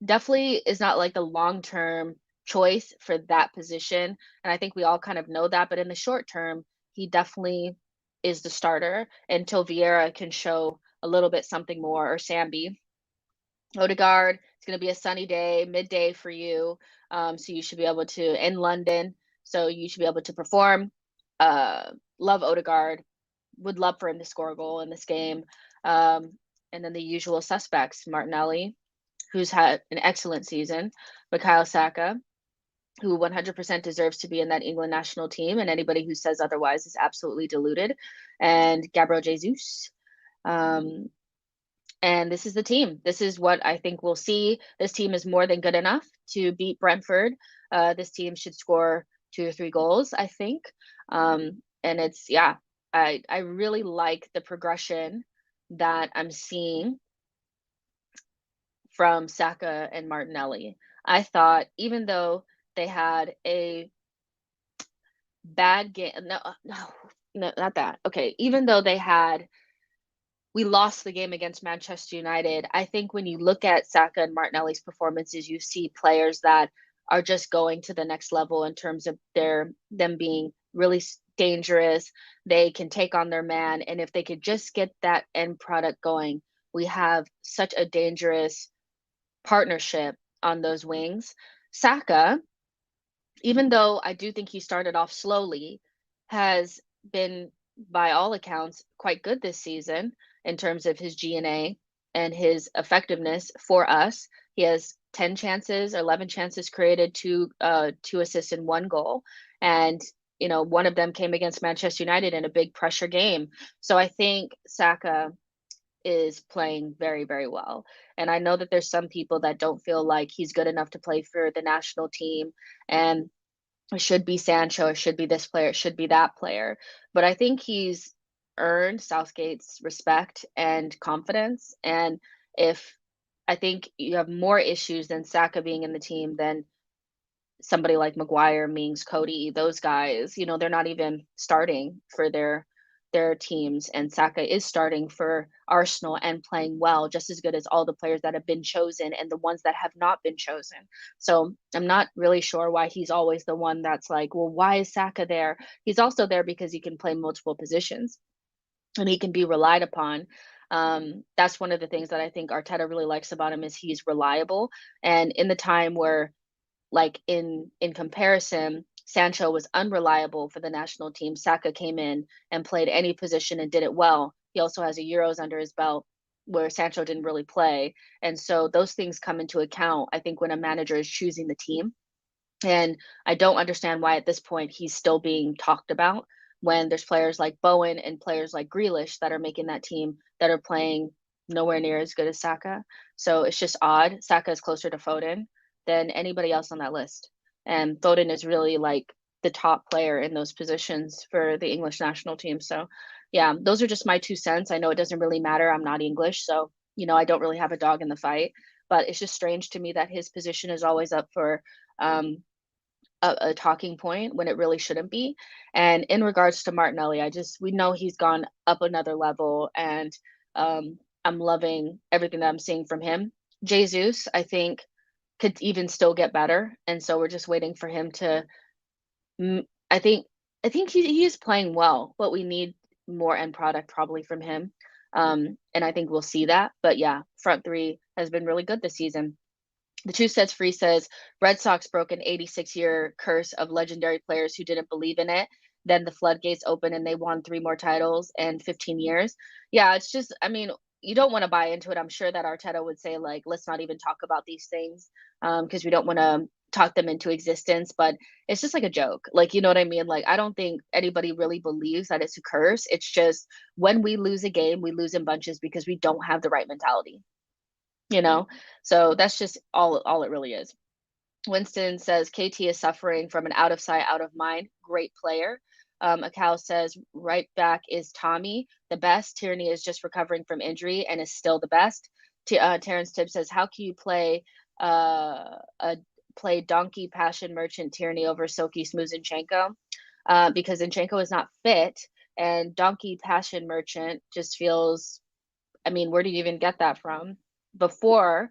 Definitely is not like the long-term choice for that position. And I think we all kind of know that. But in the short term, he definitely is the starter until Vieira can show a little bit something more, or Sambi. Odegaard, it's going to be a sunny day, midday for you. So you should be able to, in London, so you should be able to perform. Love Odegaard. Would love for him to score a goal in this game. And then the usual suspects, Martinelli, who's had an excellent season, Bukayo Saka, who 100% deserves to be in that England national team, and anybody who says otherwise is absolutely deluded, and Gabriel Jesus. And this is the team. This is what I think we'll see. This team is more than good enough to beat Brentford. This team should score 2 or 3 goals, I think. And it's, yeah, I really like the progression that I'm seeing from Saka and Martinelli. I thought even though they had a bad game, no, not that. Okay, even though we lost the game against Manchester United, I think when you look at Saka and Martinelli's performances, you see players that are just going to the next level in terms of them being really dangerous. They can take on their man, and if they could just get that end product going, we have such a dangerous partnership on those wings. Saka, even though I do think he started off slowly, has been, by all accounts, quite good this season in terms of his GNA and his effectiveness for us. He has 10 chances, 11 chances created, two assists and 1 goal. And, one of them came against Manchester United in a big pressure game. So I think Saka is playing very, very well. And I know that there's some people that don't feel like he's good enough to play for the national team, and it should be Sancho, it should be this player, it should be that player. But I think he's earned Southgate's respect and confidence. And if I think you have more issues than Saka being in the team than somebody like Maguire, Mings, Cody, those guys, they're not even starting for their teams, and Saka is starting for Arsenal and playing well, just as good as all the players that have been chosen and the ones that have not been chosen. So I'm not really sure why he's always the one that's like, well, why is Saka there? He's also there because he can play multiple positions and he can be relied upon. That's one of the things that I think Arteta really likes about him, is he's reliable. And in the time where, like in comparison, Sancho was unreliable for the national team, Saka came in and played any position and did it well. He also has a Euros under his belt where Sancho didn't really play. And so those things come into account, I think, when a manager is choosing the team. And I don't understand why at this point he's still being talked about when there's players like Bowen and players like Grealish that are making that team that are playing nowhere near as good as Saka. So it's just odd. Saka is closer to Foden than anybody else on that list. And Foden is really like the top player in those positions for the English national team. So yeah, those are just my 2 cents. I know it doesn't really matter. I'm not English, so I don't really have a dog in the fight. But it's just strange to me that his position is always up for a talking point when it really shouldn't be. And in regards to Martinelli, we know he's gone up another level, and I'm loving everything that I'm seeing from him. Jesus, I think, could even still get better, and so we're just waiting for him to. I think he is playing well, but we need more end product probably from him, and I think we'll see that. But yeah, front three has been really good this season. The Two Sets Free says Red Sox broke an 86-year curse of legendary players who didn't believe in it. Then the floodgates opened and they won 3 more titles in 15 years. Yeah, it's just, I mean, you don't want to buy into it. I'm sure that Arteta would say, like, let's not even talk about these things because we don't want to talk them into existence. But it's just like a joke. Like, you know what I mean? Like, I don't think anybody really believes that it's a curse. It's just when we lose a game, we lose in bunches because we don't have the right mentality. So that's just all it really is. Winston says KT is suffering from an out of sight, out of mind. Great player. Akal says right back is Tommy the best. Tierney is just recovering from injury and is still the best. Terrence Tibb says, how can you play donkey passion merchant Tierney over Silky Smooth Zinchenko? Because Zinchenko is not fit, and donkey passion merchant just feels, I mean, where do you even get that from? Before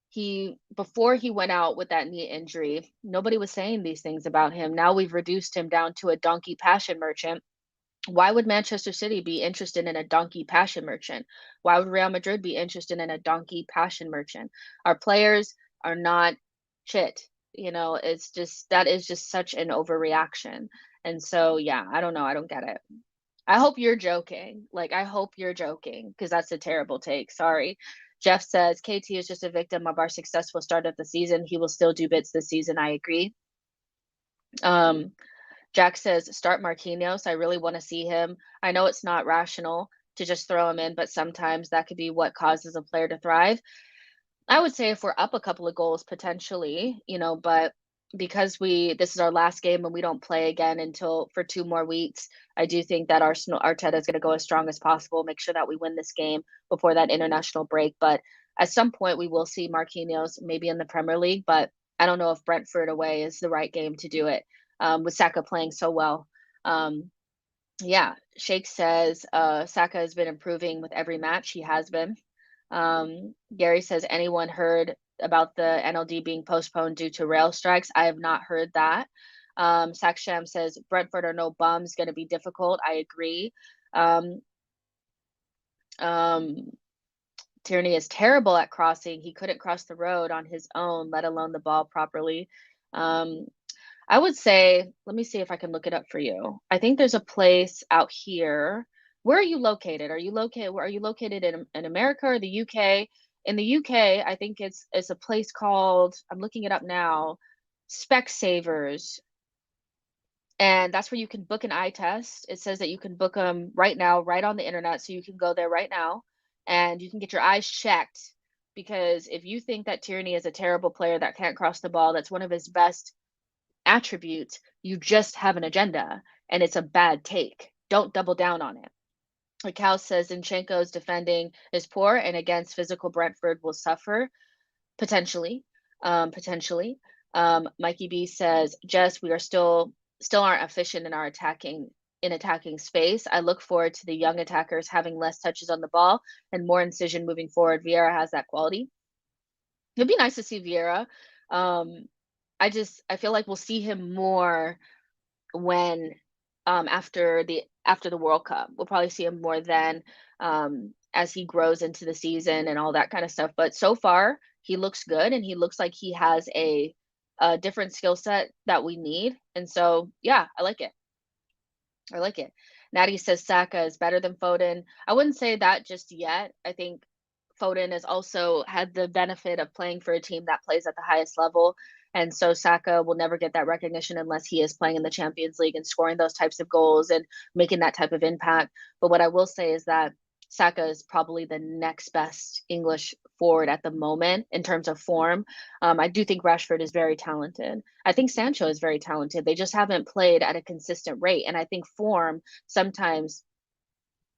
he went out with that knee injury, nobody was saying these things about him. Now we've reduced him down to a donkey passion merchant. Why would Manchester City be interested in a donkey passion merchant? Why would Real Madrid be interested in a donkey passion merchant? Our players are not shit. It's just, that is just such an overreaction. And so, yeah, I don't know. I don't get it. I hope you're joking. Like, I hope you're joking, because that's a terrible take. Sorry. Jeff says KT is just a victim of our successful start of the season. He will still do bits this season. I agree. Jack says start Marquinhos. I really want to see him. I know it's not rational to just throw him in, but sometimes that could be what causes a player to thrive. I would say if we're up a couple of goals potentially, but because this is our last game and we don't play again until for 2 more weeks, I do think that Arteta is going to go as strong as possible, make sure that we win this game before that international break. But at some point we will see Marquinhos maybe in the Premier League, but I don't know if Brentford away is the right game to do it, with Saka playing so well. Yeah, Sheikh says Saka has been improving with every match. He has been. Gary says, anyone heard about the NLD being postponed due to rail strikes? I have not heard that. Saksham says, Brentford are no bums, going to be difficult. I agree. Tierney is terrible at crossing. He couldn't cross the road on his own, let alone the ball properly. I would say, let me see if I can look it up for you. I think there's a place out here. Where are you located? Are you located in America or the UK? In the UK, I think it's a place called, I'm looking it up now, Specsavers. And that's where you can book an eye test. It says that you can book them right now, right on the internet. So you can go there right now and you can get your eyes checked. Because if you think that Tierney is a terrible player that can't cross the ball, that's one of his best attributes, you just have an agenda and it's a bad take. Don't double down on it. Cal says Zinchenko's defending is poor and against physical Brentford will suffer potentially. Mikey B says, Jess, we are still aren't efficient in our attacking space. I look forward to the young attackers having less touches on the ball and more incision moving forward. Vieira has that quality. It'd be nice to see Vieira. I feel like we'll see him more when after the World Cup. We'll probably see him more then, as he grows into the season and all that kind of stuff. But so far, he looks good and he looks like he has a different skill set that we need. And so, yeah, I like it. Natty says Saka is better than Foden. I wouldn't say that just yet. I think Foden has also had the benefit of playing for a team that plays at the highest level. And so Saka will never get that recognition unless he is playing in the Champions League and scoring those types of goals and making that type of impact. But what I will say is that Saka is probably the next best English forward at the moment in terms of form. I do think Rashford is very talented. I think Sancho is very talented. They just haven't played at a consistent rate. And I think form sometimes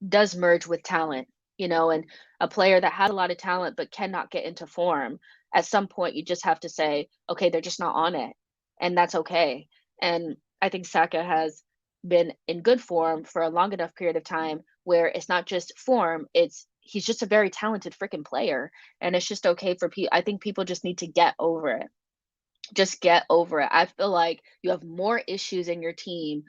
does merge with talent, and a player that has a lot of talent but cannot get into form, at some point you just have to say, okay, they're just not on it. And that's okay. And I think Saka has been in good form for a long enough period of time where it's not just form, he's just a very talented freaking player. And it's just okay for people. I think people just need to get over it. Just get over it. I feel like you have more issues in your team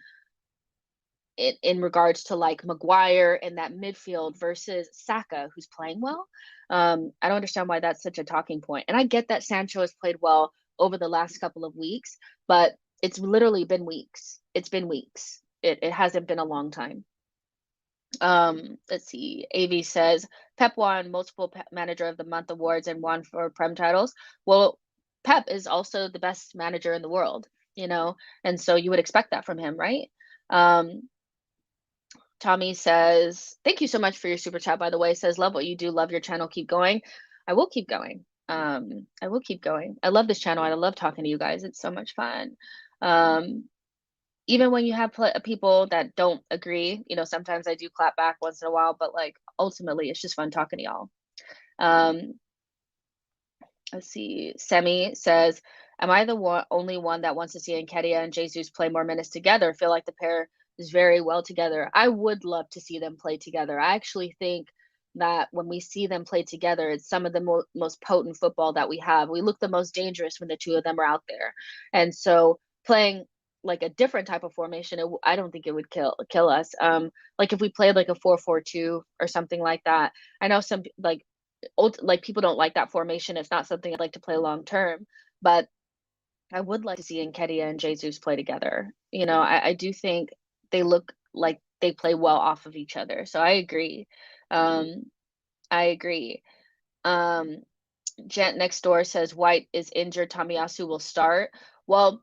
in regards to like Maguire and that midfield versus Saka, who's playing well. I don't understand why that's such a talking point. And I get that Sancho has played well over the last couple of weeks, but it's literally been weeks. It's been weeks. It hasn't been a long time. Let's see. AV says Pep won multiple Manager of the Month awards and won for Prem titles. Well, Pep is also the best manager in the world, and so you would expect that from him, right? Tommy says, thank you so much for your super chat, by the way. Says, love what you do. Love your channel. Keep going. I will keep going. I will keep going. I love this channel. I love talking to you guys. It's so much fun. Even when you have people that don't agree, sometimes I do clap back once in a while, but like ultimately it's just fun talking to y'all. Let's see. Semi says, am I the only one that wants to see Nketiah and Jesus play more minutes together? Feel like the pair is very well together. I would love to see them play together. I actually think that when we see them play together, it's some of the most potent football that we have. We look the most dangerous when the two of them are out there. And so playing like a different type of formation, I don't think it would kill us. Like if we played like a 4-4-2 or something like that. I know some like people don't like that formation. It's not something I'd like to play long term, but I would like to see Nketiah and Jesus play together. I do think they look like they play well off of each other. So I agree. I agree. Gent next door says White is injured. Tomiyasu will start. Well,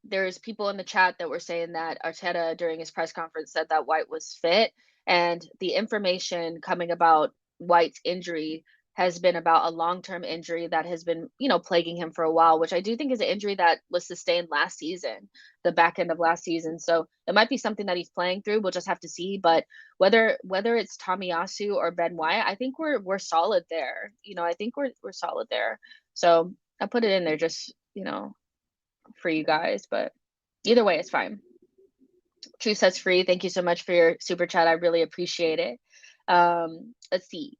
there's people in the chat that were saying that Arteta during his press conference said that White was fit, and the information coming about White's injury has been about a long-term injury that has been, plaguing him for a while, which I do think is an injury that was sustained last season, the back end of last season. So it might be something that he's playing through. We'll just have to see. But whether it's Tomiyasu or Ben White, I think we're solid there. I think we're solid there. So I put it in there just, for you guys, but either way, it's fine. True Sets Free, thank you so much for your super chat. I really appreciate it. Let's see.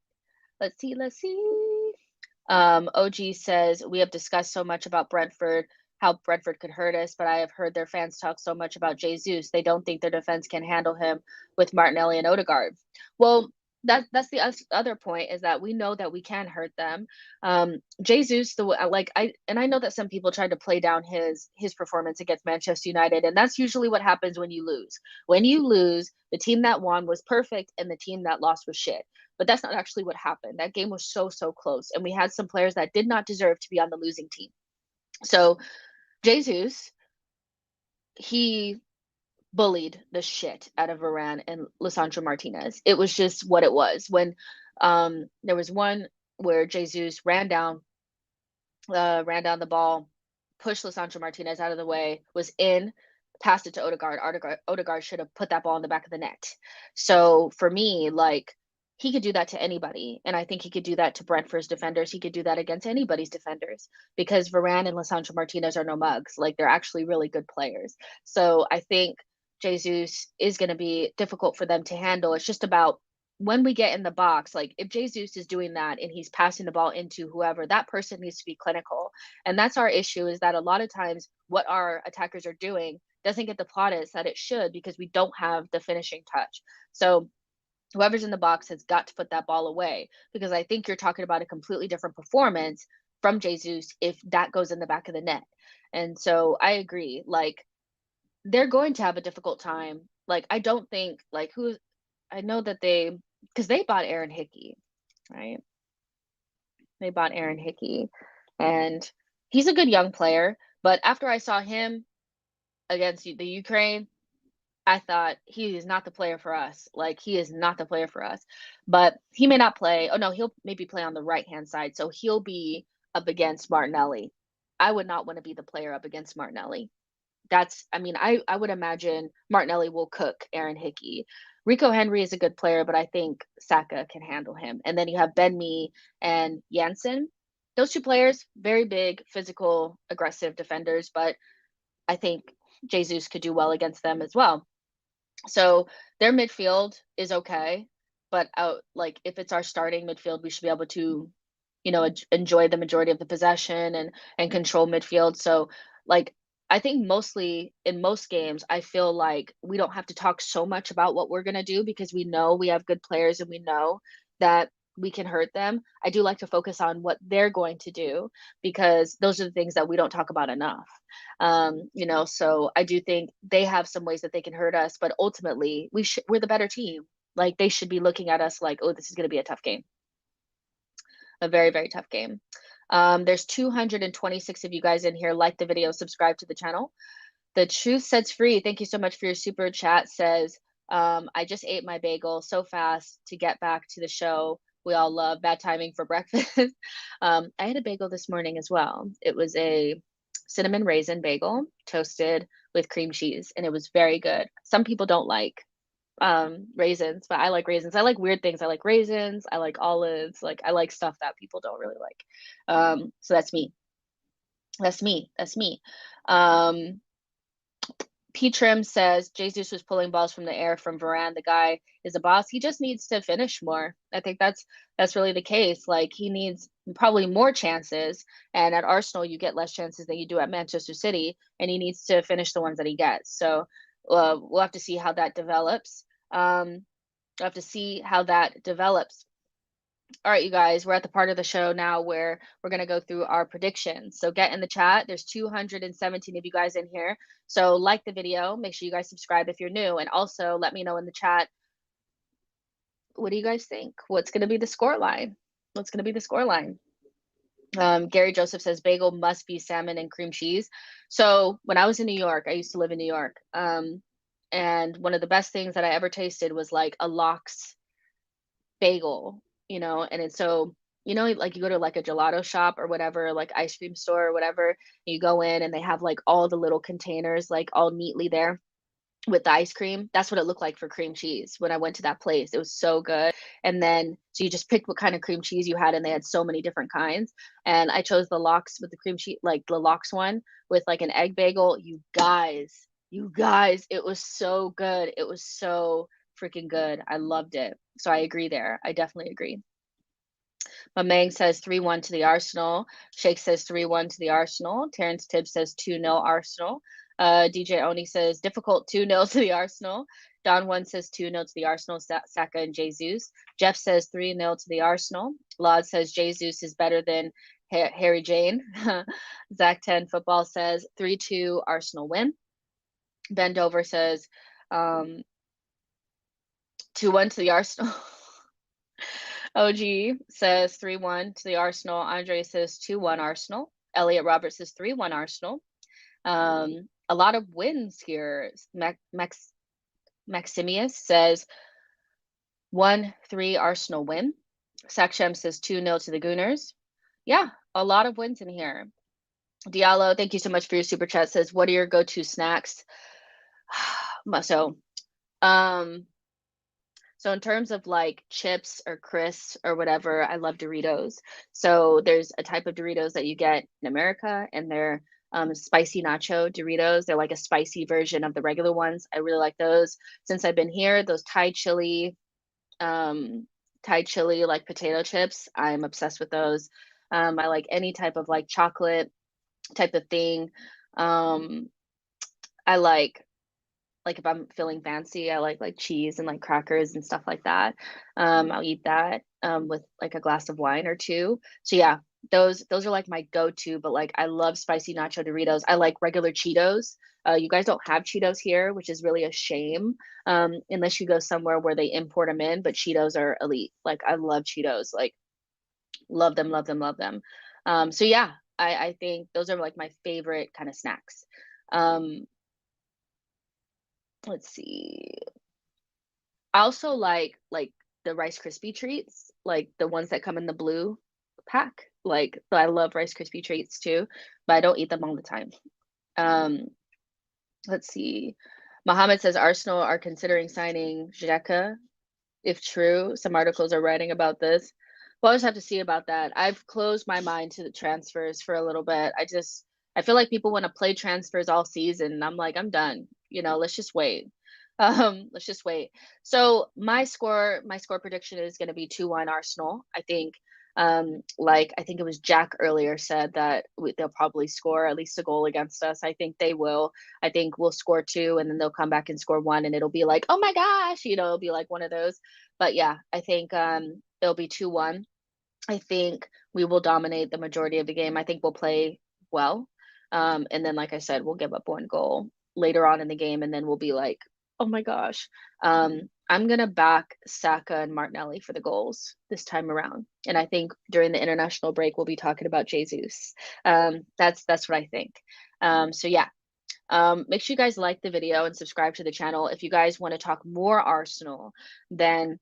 OG says, we have discussed so much about Brentford, how Brentford could hurt us, but I have heard their fans talk so much about Jesus. They don't think their defense can handle him with Martinelli and Odegaard. Well, that's the other point, is that we know that we can hurt them. Jesus, I know that some people tried to play down his performance against Manchester United, and that's usually what happens when you lose. When you lose, the team that won was perfect and the team that lost was shit. But that's not actually what happened. That game was so close, and we had some players that did not deserve to be on the losing team. So Jesus, he bullied the shit out of Varane and Lisandro Martinez. It was just what it was. When there was one where Jesus ran down the ball, pushed Lisandro Martinez out of the way, was in, passed it to Odegaard. Odegaard should have put that ball in the back of the net. So for me, he could do that to anybody. And I think he could do that to Brentford's defenders. He could do that against anybody's defenders, because Varane and Lisandro Martinez are no mugs. They're actually really good players. So I think Jesus is going to be difficult for them to handle. It's just about when we get in the box, if Jesus is doing that and he's passing the ball into whoever, that person needs to be clinical. And that's our issue, is that a lot of times what our attackers are doing doesn't get the plaudits that it should, because we don't have the finishing touch. So whoever's in the box has got to put that ball away, because I think you're talking about a completely different performance from Jesus if that goes in the back of the net. And so I agree. They're going to have a difficult time. I don't think I know that because they bought Aaron Hickey, right? They bought Aaron Hickey, and he's a good young player. But after I saw him against the Ukraine, I thought he is not the player for us. He is not the player for us. But he may not play. Oh, no, he'll maybe play on the right-hand side. So he'll be up against Martinelli. I would not want to be the player up against Martinelli. I would imagine Martinelli will cook Aaron Hickey. Rico Henry is a good player, but I think Saka can handle him. And then you have Ben Mee and Janssen. Those two players, very big, physical, aggressive defenders, but I think Jesus could do well against them as well. So their midfield is okay, but if it's our starting midfield, we should be able to, enjoy the majority of the possession and control midfield. So I think mostly in most games, I feel like we don't have to talk so much about what we're going to do, because we know we have good players and we know that we can hurt them. I do like to focus on what they're going to do, because those are the things that we don't talk about enough. So I do think they have some ways that they can hurt us, but ultimately we're the better team. They should be looking at us like, oh, this is going to be a tough game. A very, very tough game. There's 226 of you guys in here. Like the video, subscribe to the channel. The Truth Sets Free, thank you so much for your super chat, says, I just ate my bagel so fast to get back to the show. We all love bad timing for breakfast. I had a bagel this morning as well. It was a cinnamon raisin bagel toasted with cream cheese, and it was very good. Some people don't like raisins, but I like raisins. I like weird things. I like raisins. I like olives. I like stuff that people don't really like. So that's me. P Trim says Jesus was pulling balls from the air from Varane. The guy is a boss. He just needs to finish more. I think that's really the case. He needs probably more chances, and at Arsenal you get less chances than you do at Manchester City, and he needs to finish the ones that he gets. So we'll have to see how that develops. All right, you guys, we're at the part of the show now where we're going to go through our predictions. So get in the chat. There's 217 of you guys in here. So like the video, make sure you guys subscribe if you're new, and also let me know in the chat What do you guys think? What's going to be the score line? What's going to be the score line? Gary Joseph says bagel must be salmon and cream cheese. So when I was in New York, I used to live in New York. And one of the best things that I ever tasted was like a lox bagel, and it's so, like you go to like a gelato shop or whatever, like ice cream store or whatever, you go in and they have like all the little containers like all neatly there with the ice cream. That's what it looked like for cream cheese when I went to that place. It was so good. And then so you just picked what kind of cream cheese you had, and they had so many different kinds. And I chose the lox with the cream cheese, like the lox one with like an egg bagel. You guys, it was so good. It was so freaking good. I loved it. So I agree there. I definitely agree. Mamang says 3-1 to the Arsenal. Shake says 3-1 to the Arsenal. Terrence Tibbs says 2-0 Arsenal. DJ Oni says difficult 2-0 to the Arsenal. Don One says 2-0 to the Arsenal, Saka and Jesus. Jeff says 3-0 to the Arsenal. Laud says Jesus is better than Harry Jane. Zach 10 Football says 3-2 Arsenal win. Ben Dover says 2-1 to the Arsenal. OG says 3-1 to the Arsenal. Andre says 2-1 Arsenal. Elliot Roberts says 3-1 Arsenal. A lot of wins here. Maximius says 1-3 Arsenal win. Sakshem says 2-0 to the Gooners. Yeah, a lot of wins in here. Diallo, thank you so much for your super chat. Says, what are your go-to snacks? So in terms of like chips or crisps or whatever, I love Doritos. So there's a type of Doritos that you get in America, and they're spicy nacho Doritos. They're like a spicy version of the regular ones. I really like those. Since I've been here, those Thai chili like potato chips, I'm obsessed with those. I like any type of like chocolate type of thing. I like if I'm feeling fancy, I like cheese and like crackers and stuff like that. I'll eat that with like a glass of wine or two. So yeah, those are like my go-to, but like I love spicy nacho Doritos. I like regular Cheetos. You guys don't have Cheetos here, which is really a shame. Unless you go somewhere where they import them in, but Cheetos are elite. Like I love Cheetos, like love them, love them, love them. So yeah, I think those are like my favorite kind of snacks. Let's see. I also like the Rice Krispie treats, like the ones that come in the blue pack. Like, so I love Rice Krispie treats too, but I don't eat them all the time. Let's see. Mohammed says Arsenal are considering signing Xhaka. If true, some articles are writing about this. We'll just have to see about that. I've closed my mind to the transfers for a little bit. I feel like people want to play transfers all season, and I'm like, I'm done. Let's just wait. Let's just wait. So my score prediction is going to be 2-1 Arsenal. I think, I think it was Jack earlier said that they'll probably score at least a goal against us. I think they will. I think we'll score 2, and then they'll come back and score 1, and it'll be like, oh my gosh, it'll be like one of those. But yeah, I think it'll be 2-1. I think we will dominate the majority of the game. I think we'll play well. And then, like I said, we'll give up 1 goal later on in the game, and then we'll be like, oh my gosh. I'm going to back Saka and Martinelli for the goals this time around. And I think during the international break, we'll be talking about Jesus. That's what I think. So yeah, make sure you guys like the video and subscribe to the channel. If you guys want to talk more Arsenal, then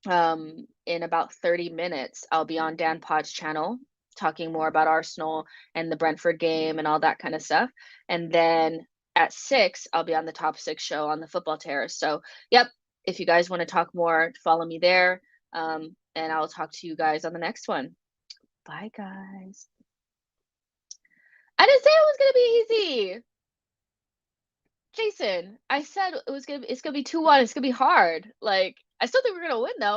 in about 30 minutes, I'll be on Dan Pod's channel talking more about Arsenal and the Brentford game and all that kind of stuff. And then at 6, I'll be on the Top 6 show on the Football Terrace. So, yep, if you guys want to talk more, follow me there. And I'll talk to you guys on the next one. Bye, guys. I didn't say it was going to be easy. Jason, I said it's gonna be 2-1. It's gonna be hard. Like, I still think we're gonna win though.